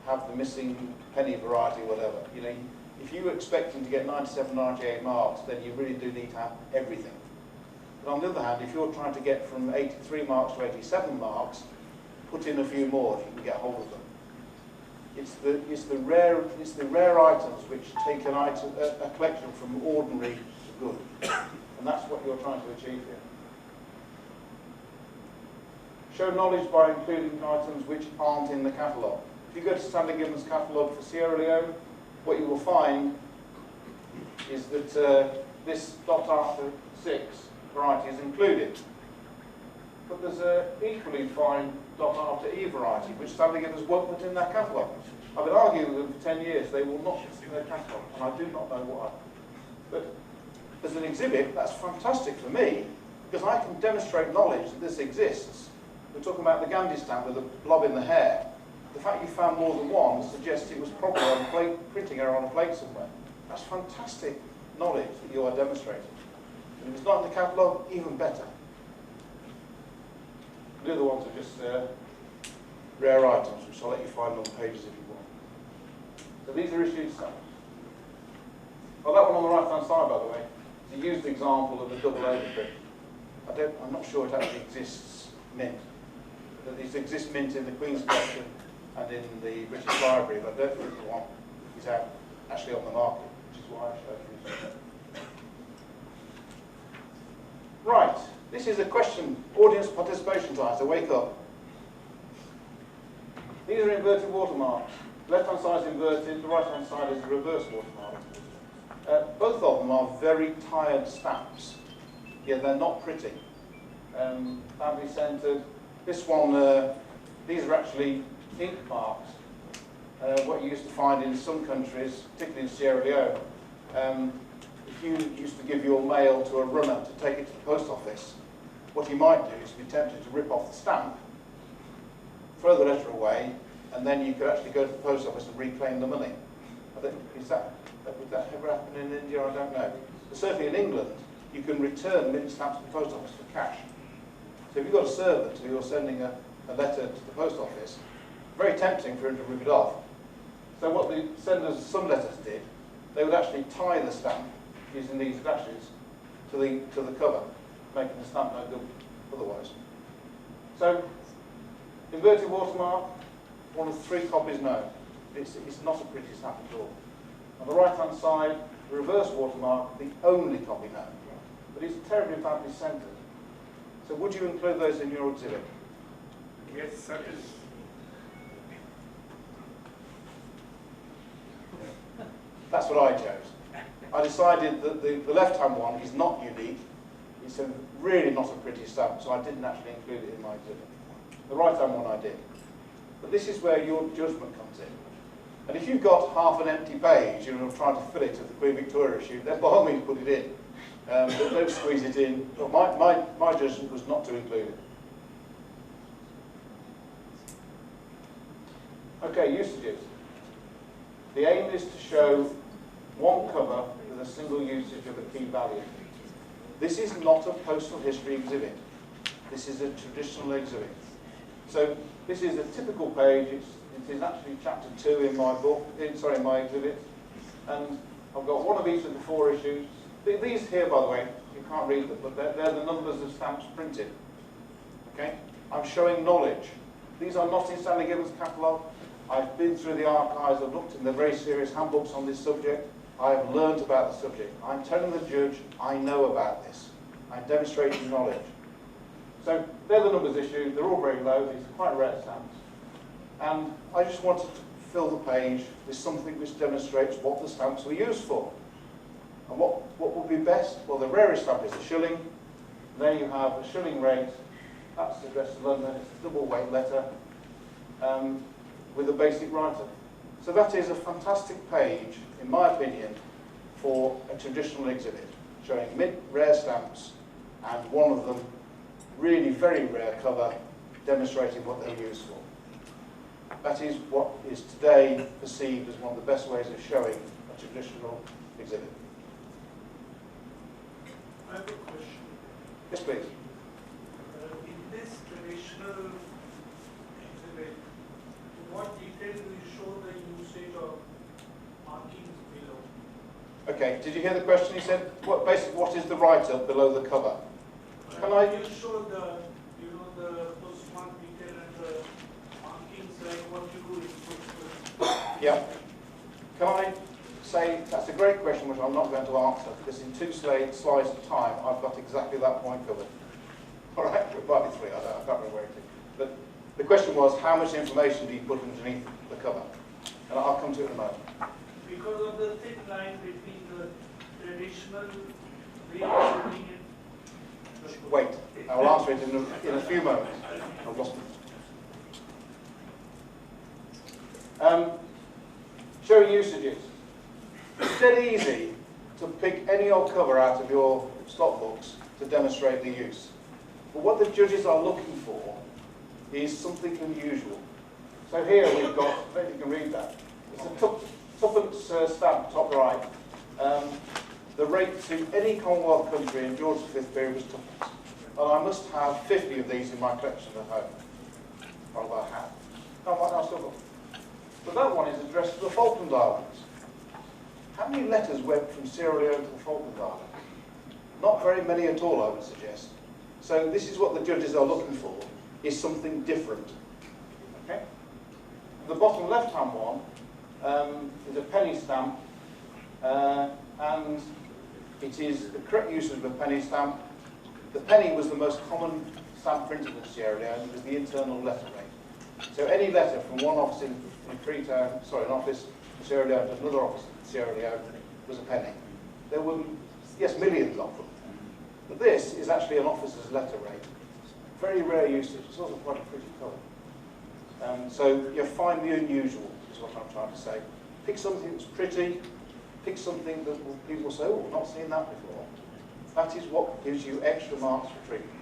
have the missing penny variety, whatever. You know, if you're expecting to get 97, 98 marks, then you really do need to have everything. But on the other hand, if you're trying to get from 83 marks to 87 marks, put in a few more if you can get hold of them. It's the rare items which take a collection from ordinary to good, and that's what you're trying to achieve here. Show knowledge by including items which aren't in the catalogue. If you go to Stanley Gibbons' catalogue for Sierra Leone, what you will find is that this Dr. Arthur 6 variety is included. but there's an equally fine .after E variety, which sadly others won't put in their catalogue. I've been arguing with them for 10 years, they will not put in their catalogue, and I do not know why. But as an exhibit, that's fantastic for me, because I can demonstrate knowledge that this exists. We're talking about the Gandhi stamp with the blob in the hair. The fact you found more than one suggests it was probably on a plate, printing error on a plate somewhere. That's fantastic knowledge that you are demonstrating. And if it's not in the catalogue, even better. The other ones are just rare items, which I'll let you find on the pages if you want. So these are issued stamps. Well, that one on the right-hand side, by the way, is a used example of a double overprint. I'm not sure it actually exists mint. It exists mint in the Queen's collection and in the British Library, but I don't think the one is out actually on the market, which is why I showed you. Right, this is a question, audience participation time, so wake up. These are inverted watermarks. The left-hand side is inverted, the right-hand side is a reverse watermark. Both of them are very tired stamps. Yeah, they're not pretty. Family centred. This one, these are actually ink marks. What you used to find in some countries, particularly in Sierra Leone, if you used to give your mail to a runner to take it to the post office, what he might do is be tempted to rip off the stamp, throw the letter away, and then you could actually go to the post office and reclaim the money. Would that ever happen in India? I don't know. But certainly in England, you can return mint stamps to the post office for cash. So if you've got a servant who you're sending a letter to the post office, very tempting for him to rip it off. So what the senders of some letters did, they would actually tie the stamp using these dashes to the cover, making the stamp no good otherwise. So, inverted watermark, one of 3 copies known. It's not a pretty stamp at all. On the right-hand side, the reverse watermark, the only copy known. But it's terribly badly centred. So would you include those in your exhibit? Yes, certainly. That's what I chose. I decided that the left-hand one is not unique. It's really not a pretty stamp, so I didn't actually include it in my exhibit. The right-hand one I did. But this is where your judgment comes in. And if you've got half an empty page and you're trying to fill it with the Queen Victoria issue, then by all means put it in. But don't squeeze it in. But my judgment was not to include it. Okay, usages. The aim is to show one cover with a single usage of a key value. This is not a postal history exhibit. This is a traditional exhibit. So this is a typical page. It is actually chapter 2 in my book, in my exhibit. And I've got one of each of the 4 issues. These here, by the way, you can't read them, but they're the numbers of stamps printed. Okay? I'm showing knowledge. These are not in Stanley Gibbons' catalogue. I've been through the archives, I've looked in the very serious handbooks on this subject. I have learned about the subject. I'm telling the judge, I know about this. I'm demonstrating knowledge. So they're the numbers issued. They're all very low. These are quite rare stamps. And I just wanted to fill the page with something which demonstrates what the stamps were used for. And what would be best? Well, the rarest stamp is a shilling. There you have a shilling rate. That's addressed to London. It's a double weight letter with a basic writer. So that is a fantastic page, in my opinion, for a traditional exhibit, showing rare stamps and one of them really very rare cover demonstrating what they're used for. That is what is today perceived as one of the best ways of showing a traditional exhibit. I have a question. Yes, please. In this traditional exhibit, to what detail do you show the usage of markings below? Okay, did you hear the question? He said, basically, what is the write-up below the cover? Can I? You show the postmark detail and the markings, like what you do in postmark. Yeah. Can I say, that's a great question which I'm not going to answer, because in 2 slides of time, I've got exactly that point covered. All right, it might be 3, I can't remember where it is. But the question was, how much information do you put underneath the cover? And I'll come to it in a moment. Because of the thin line between the traditional way of showing it, the Wait, I will answer it in a few moments. I've lost it. Showing usages. It's dead easy to pick any old cover out of your stock books to demonstrate the use. But what the judges are looking for is something unusual. So here we've got, I don't know if you can read that, it's a tuppence stamp, top right. The rate to any Commonwealth country in George V period was tuppence. And I must have 50 of these in my collection at home. Or I have. I might now still got. But that one is addressed to the Falkland Islands. How many letters went from Sierra Leone to the Falkland Islands? Not very many at all, I would suggest. So this is what the judges are looking for, is something different. Okay? The bottom left-hand one is a penny stamp, and it is the correct usage of a penny stamp. The penny was the most common stamp printed in Sierra Leone. It was the internal letter rate. So any letter from one office in Freetown, sorry, an office in Sierra Leone to another office in Sierra Leone was a penny. There were, yes, millions of them. But this is actually an officer's letter rate. Very rare usage. It's also quite a pretty colour. So you find the unusual, is what I'm trying to say. Pick something that's pretty. Pick something that people say, oh, I've not seen that before. That is what gives you extra marks for treatment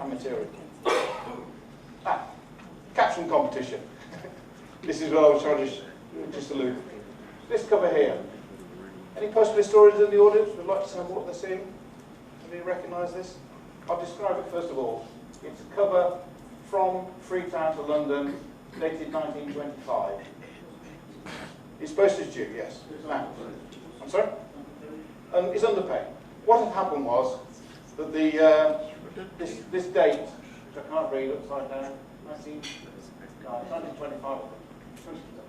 and material. Caption competition. This is what I was trying to just allude to. This cover here. Any postal historians in the audience would like to say what they're seeing? Do you recognise this? I'll describe it first of all. It's a cover from Freetown to London, dated 1925. It's postage due, yes. Now, I'm sorry? It's underpaid. What had happened was that this date, which I can't read upside down, 1925,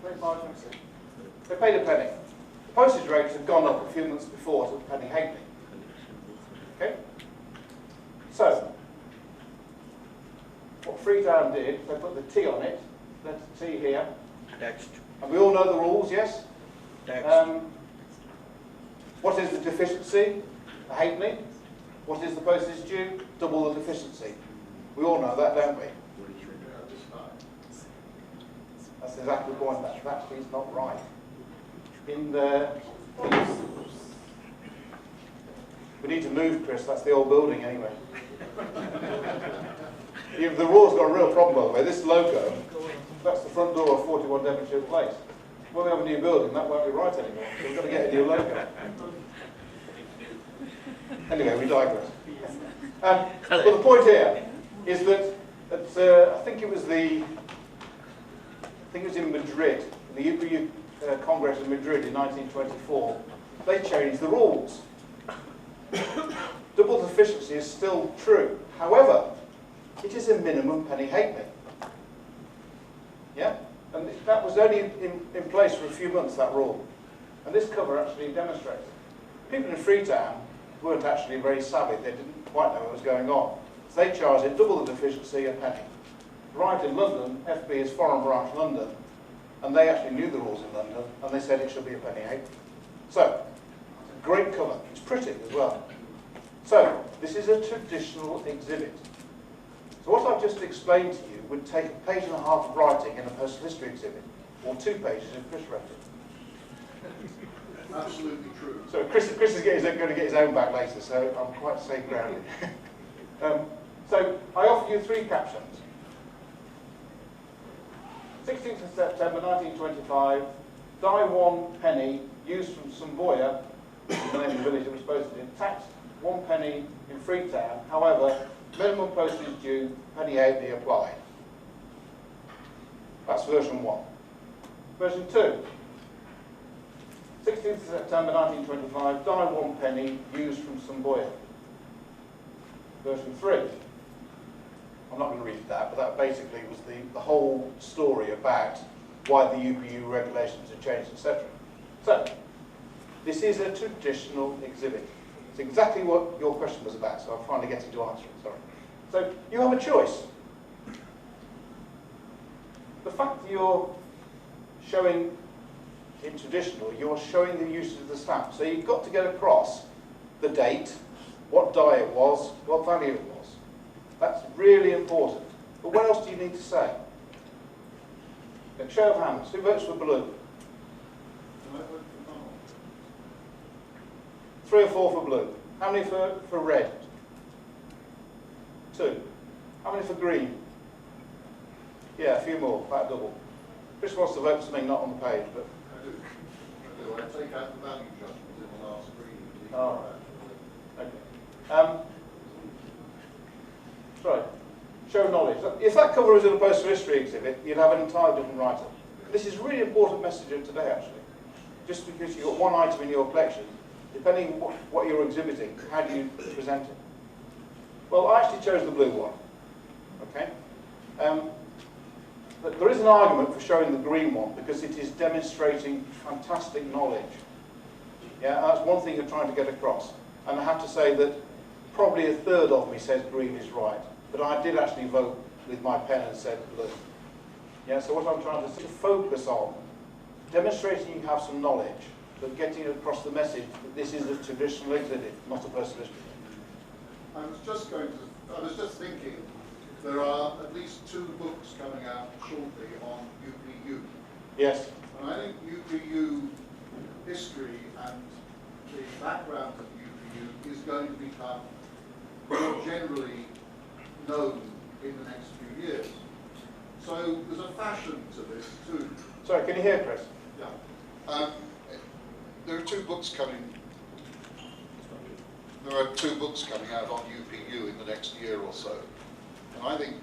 25, 26. They paid a penny. The postage rates had gone up a few months before to a penny halfpenny. Okay? So, what Freetown did, they put the T on it, letter T here. Text. And we all know the rules, yes? Text. What is the deficiency? A halfpenny. What is the postage due? Double the deficiency. We all know that, don't we? That's exactly the point. That actually is not right. In the... We need to move, Chris. That's the old building anyway. The Royal's got a real problem, by the way. This logo, that's the front door of 41 Devonshire Place. When we have a new building, that won't be right anymore. So we've got to get a new logo. Anyway, we digress. But the point here is that I think it was in Madrid, the UPU Congress in Madrid in 1924. They changed the rules. Double deficiency is still true. However, it is a minimum penny halfpenny. Yeah? And that was only in place for a few months, that rule. And this cover actually demonstrates it. People in Freetown weren't actually very savvy. They didn't quite know what was going on. So they charged it double the deficiency, a penny. Arrived in London, FB is Foreign Branch London, and they actually knew the rules in London, and they said it should be a penny halfpenny. So, great colour. It's pretty as well. So, this is a traditional exhibit. So what I've just explained to you would take a page and a half of writing in a postal history exhibit, or 2 pages if Chris read it. Absolutely true. So Chris is going to get his own back later, so I'm quite safe grounded. So I offer you 3 captions. 16th of September 1925, die 1 penny used from Samboya, the name of the village that was posted in, taxed 1 penny in Freetown, however, minimum postage due, penny halfpenny applied. That's version 1. Version 2. 16th of September 1925, die 1 penny used from Samboya. Version 3. I'm not going to read that, but that basically was the whole story about why the UPU regulations had changed, etc. So, this is a traditional exhibit. It's exactly what your question was about, so I'm finally getting to answer it, sorry. So, you have a choice. The fact that you're showing in traditional, you're showing the usage of the stamp. So you've got to get across the date, what dye it was, what value it was. That's really important. But what else do you need to say? Okay, show of hands. Who votes for blue? 3 or 4 for blue. How many for red? 2. How many for green? Yeah, a few more, about double. Chris wants to vote for something not on the page, but... I do. I take out the value judgment in the last green. Oh, okay. Sorry. Show knowledge. If that cover was in a postal history exhibit, you'd have an entirely different write-up. This is a really important message of today, actually. Just because you've got one item in your collection, depending on what you're exhibiting, how do you present it? Well, I actually chose the blue one. Okay? But there is an argument for showing the green one because it is demonstrating fantastic knowledge. Yeah, that's one thing you're trying to get across. And I have to say that probably a third of me says green is right. But I did actually vote with my pen and said blue. Yeah, so what I'm trying to focus on, demonstrating you have some knowledge, but getting across the message that this is a traditional exhibit, not a personal history. I was just thinking, there are at least 2 books coming out shortly on UPU. Yes. And I think UPU history and the background of UPU is going to become more generally known in the next few years. So there's a fashion to this too. Sorry, can you hear, Chris? Yeah. There are 2 books coming. There are 2 books coming out on UPU in the next year or so. And I think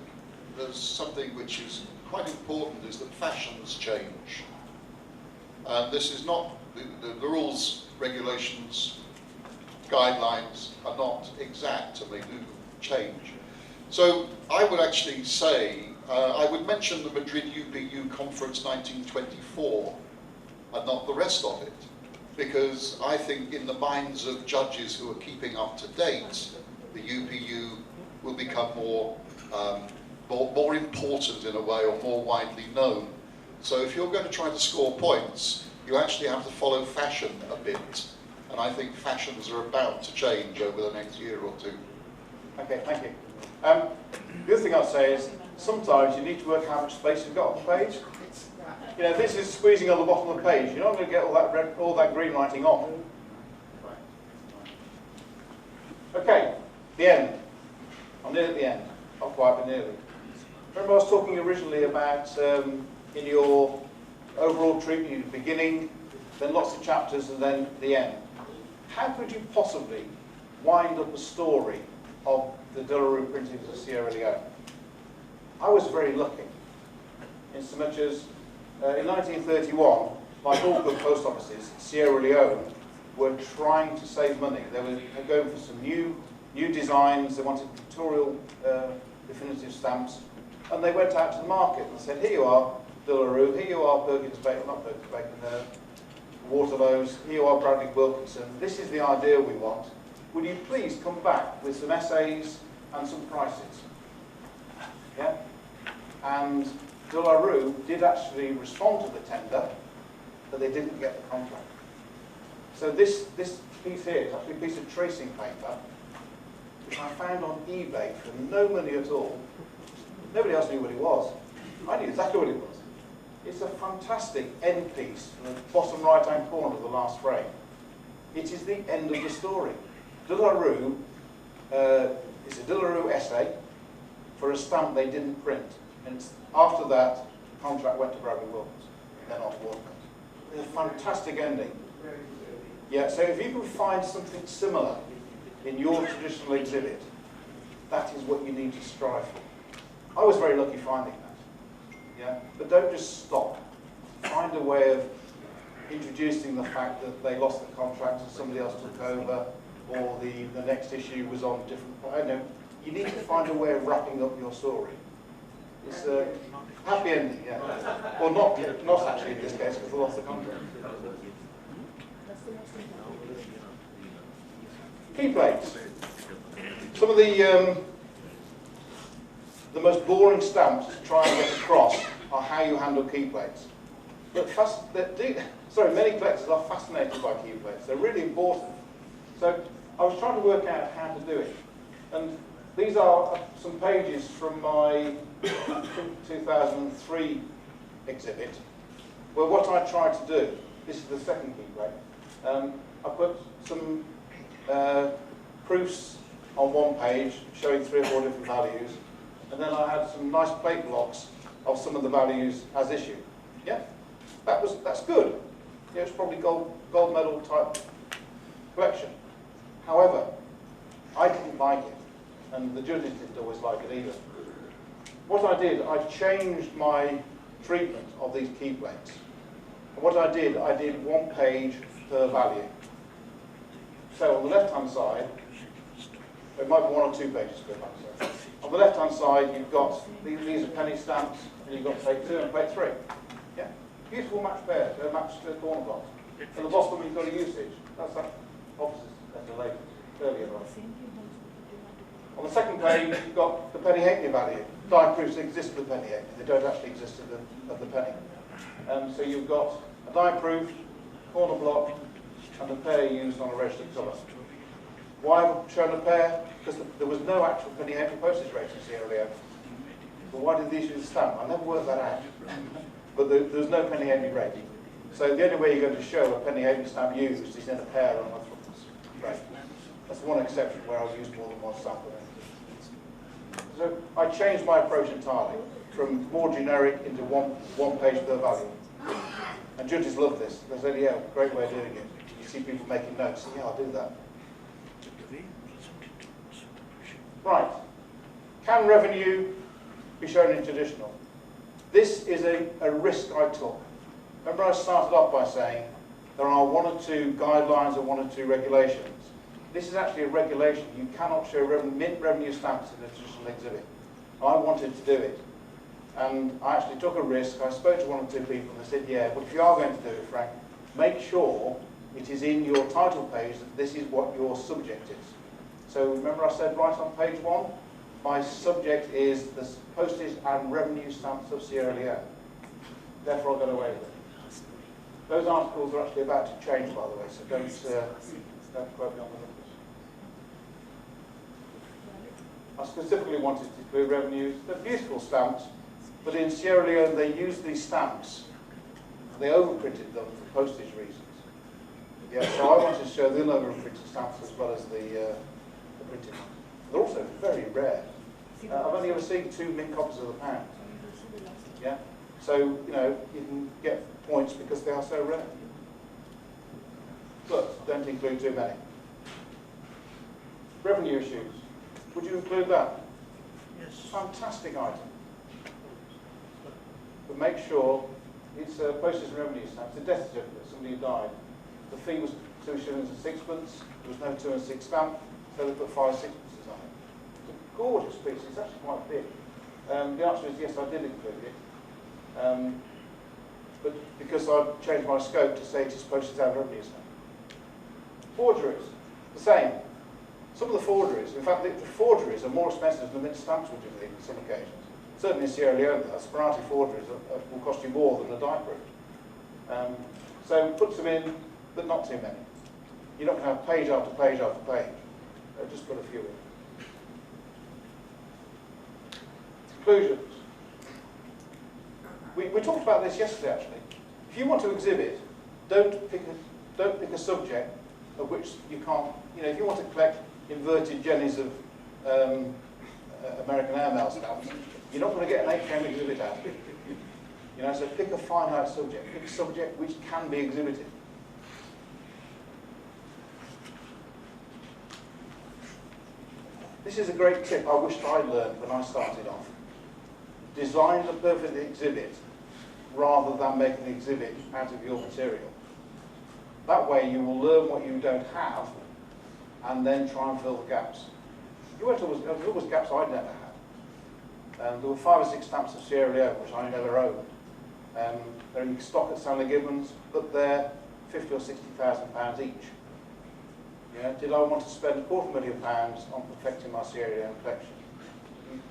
there's something which is quite important, is that fashions change. And this is not, the rules, regulations, guidelines are not exact, and they do change. So I would actually say, I would mention the Madrid UPU Conference 1924 and not the rest of it, because I think in the minds of judges who are keeping up to date, the UPU will become more important in a way, or more widely known. So if you're going to try to score points, you actually have to follow fashion a bit. And I think fashions are about to change over the next year or 2. Okay, thank you. The other thing I'd say is, sometimes you need to work out how much space you've got on the page. You know, this is squeezing on the bottom of the page. You're not going to get all that red, all that green writing off. Okay, the end. I'm nearly at the end. Not quite, but nearly. Remember I was talking originally about, in your overall treatment, you beginning, then lots of chapters, and then the end. How could you possibly wind up a story of the De La Rue printings of Sierra Leone? I was very lucky, in so much as in 1931, like all good post offices, Sierra Leone were trying to save money. They were going for some new designs. They wanted pictorial definitive stamps, and they went out to the market and said, here you are, De La Rue, here you are, Perkins Bacon, not Perkins Bacon, Waterloo's, here you are, Bradley Wilkinson. This is the idea we want. Will you please come back with some essays and some prices? Yeah? And De La Rue did actually respond to the tender, but they didn't get the contract. So this piece here is actually a piece of tracing paper, which I found on eBay for no money at all. Nobody else knew what it was. I knew exactly what it was. It's a fantastic end piece in the bottom right-hand corner of the last frame. It is the end of the story. De La Rue, it's a De La Rue essay for a stamp they didn't print. And after that, the contract went to Bradley Wilkins, then off Walton. It's a fantastic ending. Yeah, so if you can find something similar in your traditional exhibit, that is what you need to strive for. I was very lucky finding that. Yeah, but don't just stop. Find a way of introducing the fact that they lost the contract and somebody else took over, or the next issue was on a different. I don't know. You need to find a way of wrapping up your story. It's a happy ending, yeah, or not actually in this case because they lost the contract. Key plates. Some of the most boring stamps to try and get across are how you handle key plates. But many collectors are fascinated by key plates. They're really important. So I was trying to work out how to do it. And these are some pages from my 2003 exhibit, where what I tried to do, this is the second key plate, I put some proofs on one page showing 3 or 4 different values, and then I had some nice plate blocks of some of the values as issued. Yeah, that's good. Yeah, it's probably gold medal type collection. However, I didn't like it, and the judges didn't always like it either. What I did, I changed my treatment of these key plates. And what I did 1 page per value. So on the left-hand side, it might be 1 or 2 pages per value. On the left-hand side, you've got, these are penny stamps, and you've got plate 2 and plate 3. Yeah, beautiful match pairs, they're matched corner blocks. And the bottom, you've got a usage. That's that opposite letter later, earlier on. On the second page, you've got the penny halfpenny value. Die proofs exist for the penny halfpenny, they don't actually exist at the penny. So you've got a die proof, corner block, and a pair used on a registered colour. Why have I shown a pair? Because there was no actual penny halfpenny postage rate in Sierra Leone. But why did these use the stamp? I never worked that out. But there was no penny halfpenny rate. So the only way you're going to show a penny halfpenny stamp used is in a pair on a rate. That's one exception where I've used more than one stamp. So I changed my approach entirely from more generic into one page per value. And judges love this. They say, yeah, great way of doing it. You see people making notes. Yeah, I'll do that. Right. Can revenue be shown in traditional? This is a risk I took. Remember I started off by saying there are 1 or 2 guidelines and 1 or 2 regulations. This is actually a regulation. You cannot show mint revenue stamps in a traditional exhibit. I wanted to do it. And I actually took a risk. I spoke to 1 or 2 people and they said, yeah, but if you are going to do it, Frank, make sure it is in your title page that this is what your subject is. So remember I said right on page 1, my subject is the postage and revenue stamps of Sierra Leone. Therefore I got away with it. Those articles are actually about to change, by the way, so don't quote me on the numbers. I specifically wanted to include revenues. They're beautiful stamps, but in Sierra Leone they used these stamps. They overprinted them for postage reasons. Yeah, so I wanted to show the unoverprinted stamps as well as the printed ones. They're also very rare. I've only ever seen 2 mint copies of the pound. Yeah, so you know you can get points because they are so rare. But don't include too many. Revenue issues. Would you include that? Yes. Fantastic item. But make sure it's a postage and revenue stamp. It's a death certificate, somebody who died. The fee was 2 shillings and 6 pence. There was no 2 and 6 stamp, so they put 5 sixpences on it. It's a gorgeous piece. It's actually quite big. The answer is yes, I did include it. But because I've changed my scope to say it is postage and revenue stamp. Forgeries, the same. Some of the forgeries, in fact, the forgeries are more expensive than the mint stamps would be on some occasions. Certainly in Sierra Leone, Esperanto forgeries will cost you more than a die proof. So put some in, but not too many. You're not going to have page after page after page. Just put a few in. Conclusions. We talked about this yesterday, actually. If you want to exhibit, don't pick a subject of which you can't. You know, if you want to collect inverted jennies of American airmail stamps, you're not going to get an 8-10 exhibit out of it. You know, so pick a finite subject. Pick a subject which can be exhibited. This is a great tip I wished I'd learned when I started off. Design the perfect exhibit rather than make an exhibit out of your material. That way you will learn what you don't have and then try and fill the gaps. There were always gaps I'd never had. There were 5 or 6 stamps of Sierra Leone which I never owned. They're in stock at Stanley Gibbons, but they're £50,000 or £60,000 each. Yeah, did I want to spend £250,000 on perfecting my Sierra Leone collection?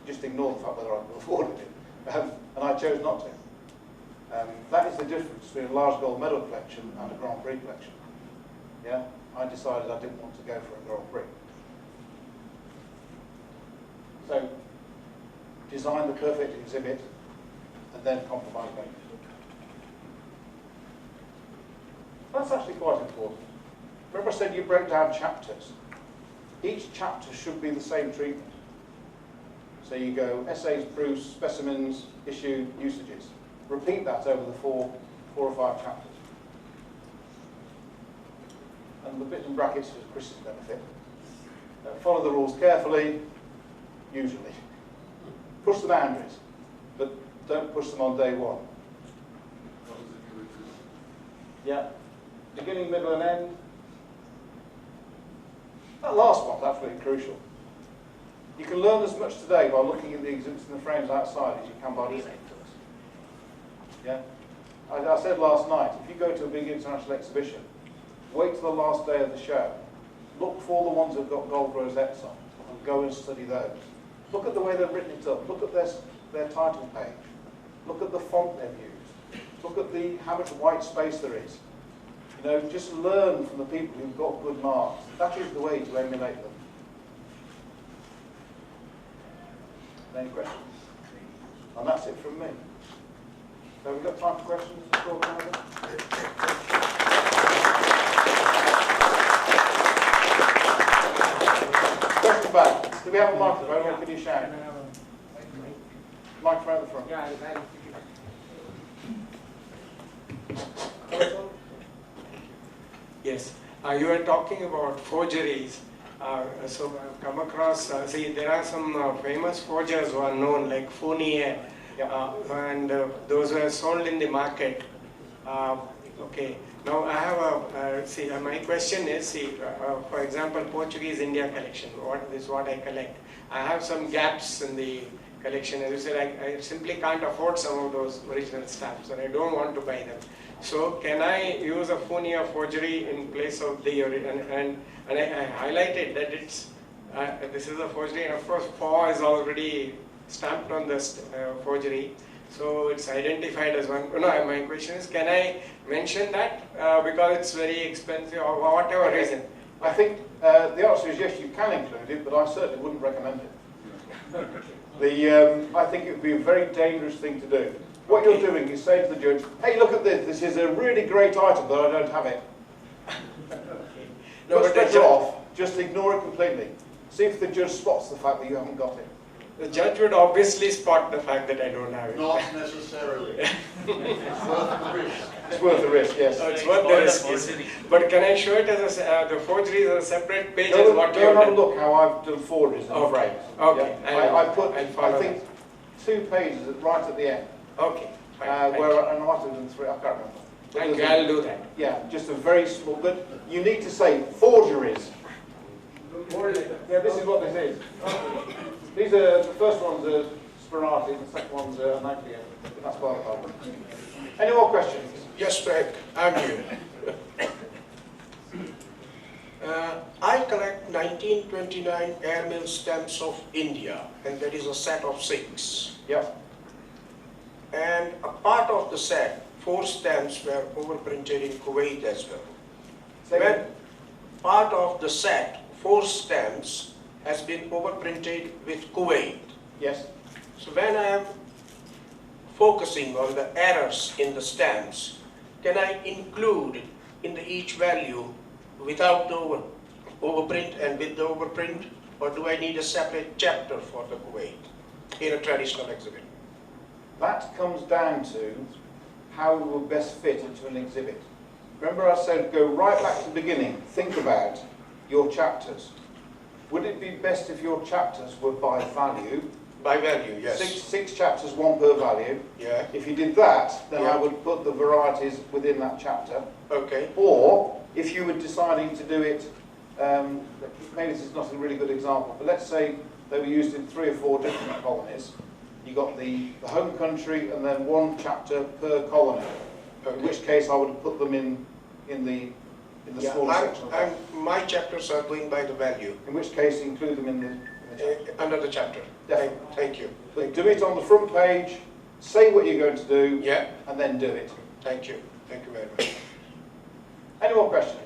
Just ignore the fact whether I could afford it. And I chose not to. That is the difference between a large gold medal collection and a Grand Prix collection. yeah, I decided I didn't want to go for a Grand Prix. So, design the perfect exhibit and then compromise make. That's actually quite important. Remember I said you break down chapters. Each chapter should be the same treatment. So you go essays, proofs, specimens, issue, usages. Repeat that over the four or five chapters. And the bit in brackets for Chris's benefit. Follow the rules carefully, usually. Push the boundaries, but don't push them on day one. Yeah. Beginning, middle and end. That last one's absolutely crucial. You can learn as much today by looking at the exhibits and the frames outside as you can by listening to us. Yeah? I said last night, if you go to a big international exhibition, wait till the last day of the show. Look for the ones that have got gold rosettes on and go and study those. Look at the way they've written it up. Look at their title page. Look at the font they've used. Look at how much white space there is. You know, just learn from the people who've got good marks. That is the way to emulate them. Any questions? And that's it from me. So we've got time for questions and talk about it? Questions back. Do we have a microphone or can you shout? Microphone at the front. Yes, you were talking about forgeries. So I've come across, there are some famous forgers who are known, like Fournier, and those were sold in the market. Okay, now I have my question is, for example, Portuguese India collection, what I collect. I have some gaps in the collection. As you said, I simply can't afford some of those original stamps, and I don't want to buy them. So can I use a Fournier forgery in place of the original? And I highlighted that it's this is a forgery, and of course paw is already stamped on the forgery, so it's identified as one. No, my question is, can I mention that because it's very expensive or whatever reason? I think the answer is yes, you can include it, but I certainly wouldn't recommend it. I think it would be a very dangerous thing to do. What you're doing is saying to the judge, hey, look at this, this is a really great item, but I don't have it. No, much better off, just ignore it completely. See if the judge spots the fact that you haven't got it. The judge would obviously spot the fact that I don't have it. Not necessarily. It's worth the risk. It's worth the risk, yes. So it's worth the risk. But can I show it as the forgery as a separate page? Go as what and have a look how I've done forgeries and frames. Okay. Yeah. I put, I think, 2 pages right at the end. Okay. Fine. And I might have done 3, I can't remember. I'll do that. Yeah, just a very small, but you need to say forgeries. Yeah, this is what this is. These are, the first one's a Sperati, the second one's a Naglia. That's part of the problem. Any more questions? Yes, Frank, I'm here. I collect 1929 airmail stamps of India, and there is a set of 6. Yep. And a part of the set, 4 stamps were overprinted in Kuwait as well. When part of the set, 4 stamps, has been overprinted with Kuwait. Yes. So when I am focusing on the errors in the stamps, can I include in the each value without the overprint and with the overprint, or do I need a separate chapter for the Kuwait in a traditional exhibit? That comes down to how it will best fit into an exhibit. Remember I said go right back to the beginning, think about your chapters. Would it be best if your chapters were by value? By value, yes. Six chapters, 1 per value. Yeah. If you did that, then Yeah. I would put the varieties within that chapter. Okay. Or, if you were deciding to do it, maybe this is not a really good example, but let's say they were used in 3 or 4 different colonies. You got the home country and then 1 chapter per colony. Okay. In which case I would have put them in the smaller section. My chapters are going by the value. In which case include them in the chapter. Under the chapter. Definitely. Thank you. But do it on the front page, say what you're going to do, Yeah. and then do it. Thank you. Thank you very much. Any more questions?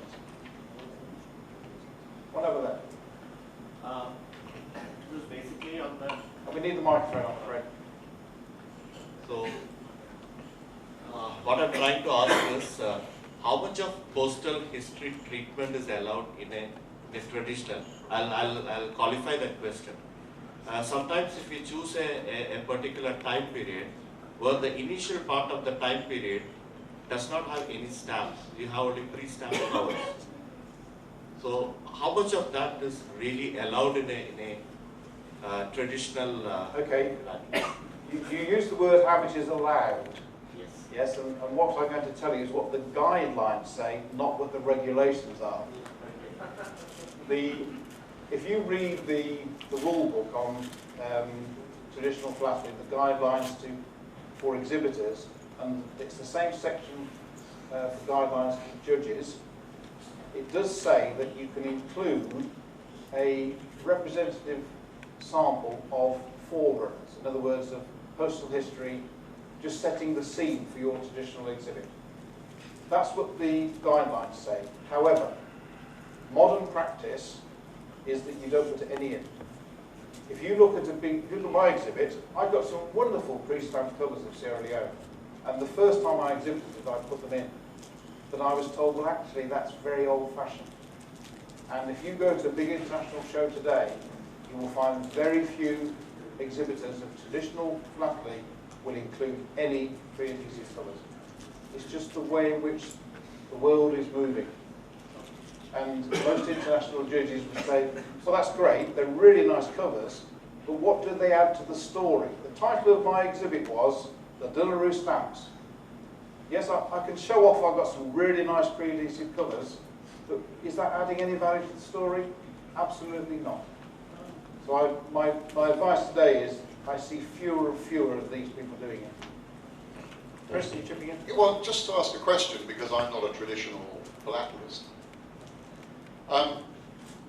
We need the microphone, I'm afraid. So, what I'm trying to ask is, how much of postal history treatment is allowed in a traditional? I'll qualify that question. Sometimes if we choose a particular time period, where the initial part of the time period does not have any stamps, you have only pre-stamped covers. So, how much of that is really allowed in a traditional? Okay. You use the word how much is allowed. Yes. Yes, and what I'm going to tell you is what the guidelines say, not what the regulations are. If you read the rule book on traditional philately, the guidelines for exhibitors, and it's the same section for guidelines for judges, it does say that you can include a representative sample of forerunners, in other words, of postal history, just setting the scene for your traditional exhibit. That's what the guidelines say. However, modern practice is that you don't put any in. If you look at my exhibit, I've got some wonderful pre-stamped covers of Sierra Leone, and the first time I exhibited it, I put them in. But I was told, well, actually, that's very old-fashioned. And if you go to a big international show today, you will find very few exhibitors of traditional philately will include any pre-adhesive colours. It's just the way in which the world is moving. And most international judges would say, well, that's great, they're really nice covers, but what do they add to the story? The title of my exhibit was The Dillaroo Stamps. Yes, I can show off I've got some really nice pre-adhesive covers, but is that adding any value to the story? Absolutely not. So my advice today is I see fewer and fewer of these people doing it. Chris, are you chipping in? Well, just to ask a question, because I'm not a traditional philatelist.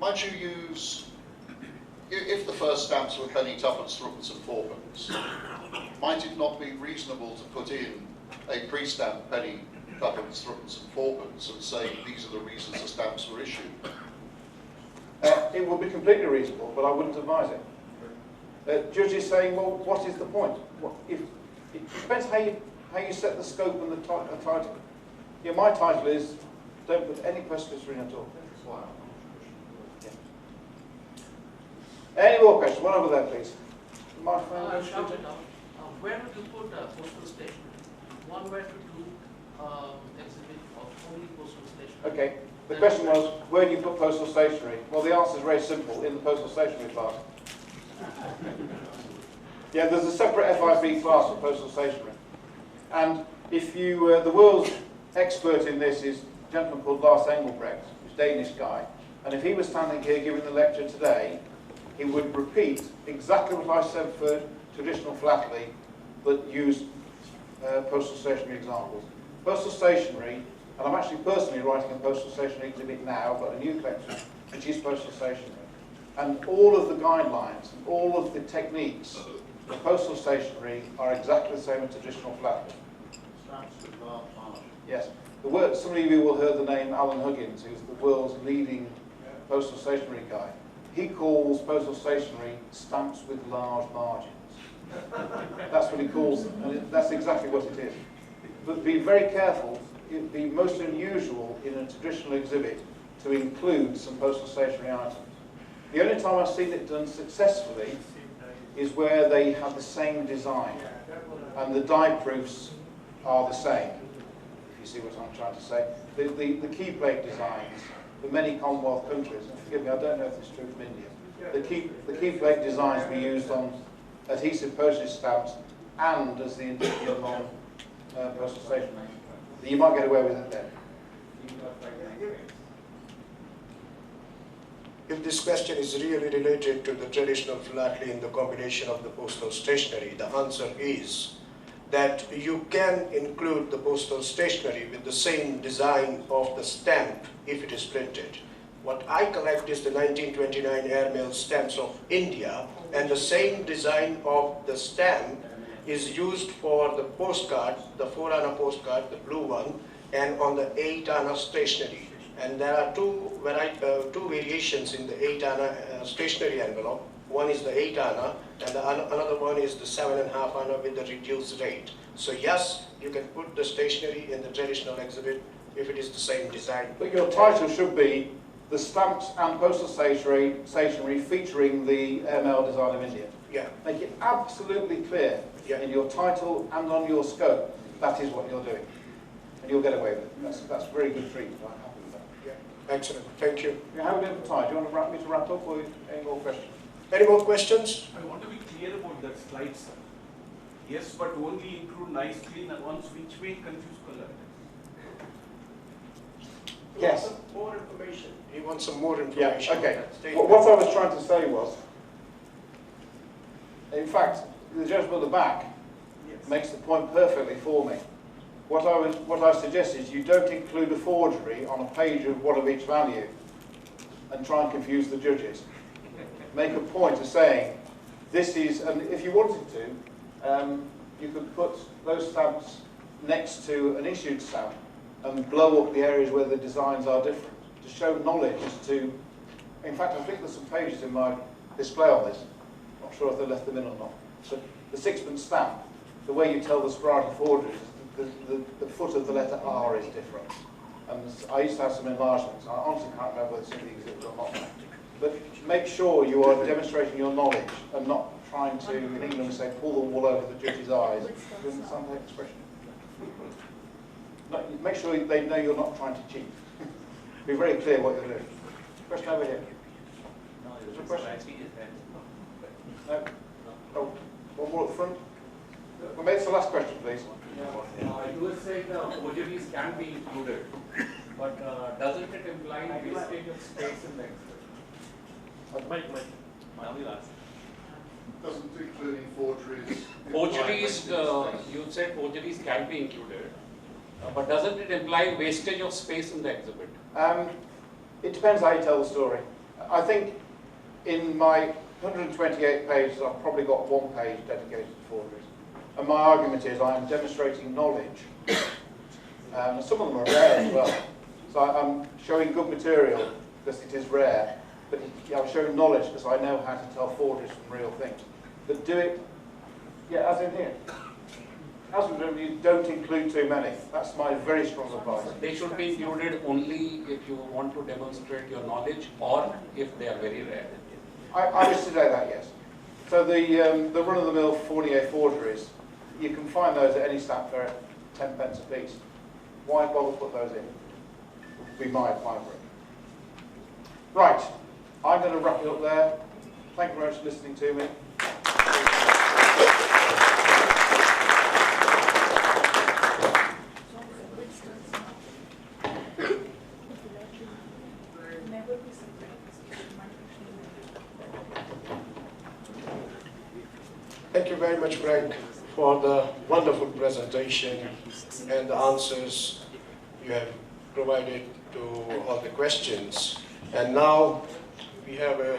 Might you use, if the first stamps were penny, tuppence, threepence and fourpence, might it not be reasonable to put in a pre-stamped penny, tuppence, threepence and fourpence and say these are the reasons the stamps were issued? It would be completely reasonable, but I wouldn't advise it. Judges saying, well, what is the point? It depends how you set the scope and the title. Yeah, my title is, don't put any postal history in at all. Yeah. Any more questions? One over there, please. My friend. Shout it out. Where would you put postal stationery? One where to do exhibit of only postal stationery. Okay. The question was, where do you put postal stationery? Well, the answer is very simple, in the postal stationery class. Yeah, there's a separate FIB class for postal stationery. And if you, the world's expert in this is a gentleman called Lars Engelbrecht, who's a Danish guy. And if he was standing here giving the lecture today, he would repeat exactly what I said for traditional philately, but use postal stationery examples. Postal stationery, and I'm actually personally writing a postal stationery exhibit now, I've got a new collection, which is postal stationery. And all of the guidelines, and all of the techniques for postal stationery are exactly the same as traditional philately. Yes. Some of you will have heard the name Alan Huggins, who's the world's leading postal stationery guy. He calls postal stationery stamps with large margins. That's what he calls them, and that's exactly what it is. But be very careful. It would be most unusual in a traditional exhibit to include some postal stationery items. The only time I've seen it done successfully is where they have the same design and the die proofs are the same, if you see what I'm trying to say. The key plate designs for many Commonwealth countries, and forgive me, I don't know if it's true from India, the key plate designs were used on adhesive postage stamps and as the insignia on postal stationery. You might get away with it then. If this question is really related to the traditional philately in the combination of the postal stationery, the answer is that you can include the postal stationery with the same design of the stamp if it is printed. What I collect is the 1929 airmail stamps of India, and the same design of the stamp is used for the postcard, the 4-anna postcard, the blue one, and on the 8-anna stationery. And there are two variations in the 8-anna stationery envelope. One is the 8 anna, and another one is the 7.5 anna with the reduced rate. So yes, you can put the stationery in the traditional exhibit if it is the same design. But your title should be the stamps and postal stationery featuring the ML design of India. Yeah, Make it absolutely clear in your title and on your scope that is what you're doing. And you'll get away with it. That's very good treatment. I'm happy with that. yeah, excellent. Thank you. How are we doing for time? Do you want to me to wrap up or any more questions? Any more questions? I want to be clear about that slide, sir. Yes, but only include nice, clean ones which may confuse color. Yes. More information. He wants some more Yeah, information. okay. What I was trying to say was, in fact, the gentleman at the back makes the point perfectly for me. What I suggest is you don't include a forgery on a page of one of each value and try and confuse the judges. Make a point of saying, this is, and if you wanted to, you could put those stamps next to an issued stamp and blow up the areas where the designs are different, to show knowledge as to, in fact I think there's some pages in my display on this, not sure if they left them in or not, but the sixpence stamp, the way you tell the sporadic forgeries, the foot of the letter R is different. And I used to have some enlargements, I honestly can't remember whether it's in the exhibit or not. But make sure you are demonstrating your knowledge and not trying to, in England we say, pull the wool over the judge's eyes. Do you understand that expression? No, make sure they know you're not trying to cheat. Be very clear what you're doing. Question over here. Is there a question? No? Oh, one more at the front. Well, make this the last question, please. You were saying forgeries can be included, but doesn't it imply wastage of space in the exhibit? Doesn't including forgeries. Forgeries, you said forgeries can be included, but doesn't it imply wastage of space in the exhibit? It depends how you tell the story. I think in my 128 pages, I've probably got one page dedicated to forgeries. And my argument is I am demonstrating knowledge. Some of them are rare as well. So I'm showing good material because it is rare, but I'm showing knowledge because I know how to tell forgeries from real things. But do it, as in here. As in you don't include too many. That's my very strong advice. They should be included only if you want to demonstrate your knowledge or if they are very rare. I would say that, yes. So the run-of-the-mill Fournier forgeries, you can find those at any stamp fair at 10 pence a piece. Why bother put those in? Would be my work. Right, I'm going to wrap it up there. Thank you very much for listening to me. Thank you very much, Frank, for the wonderful presentation and the answers you have provided to all the questions. And now we have a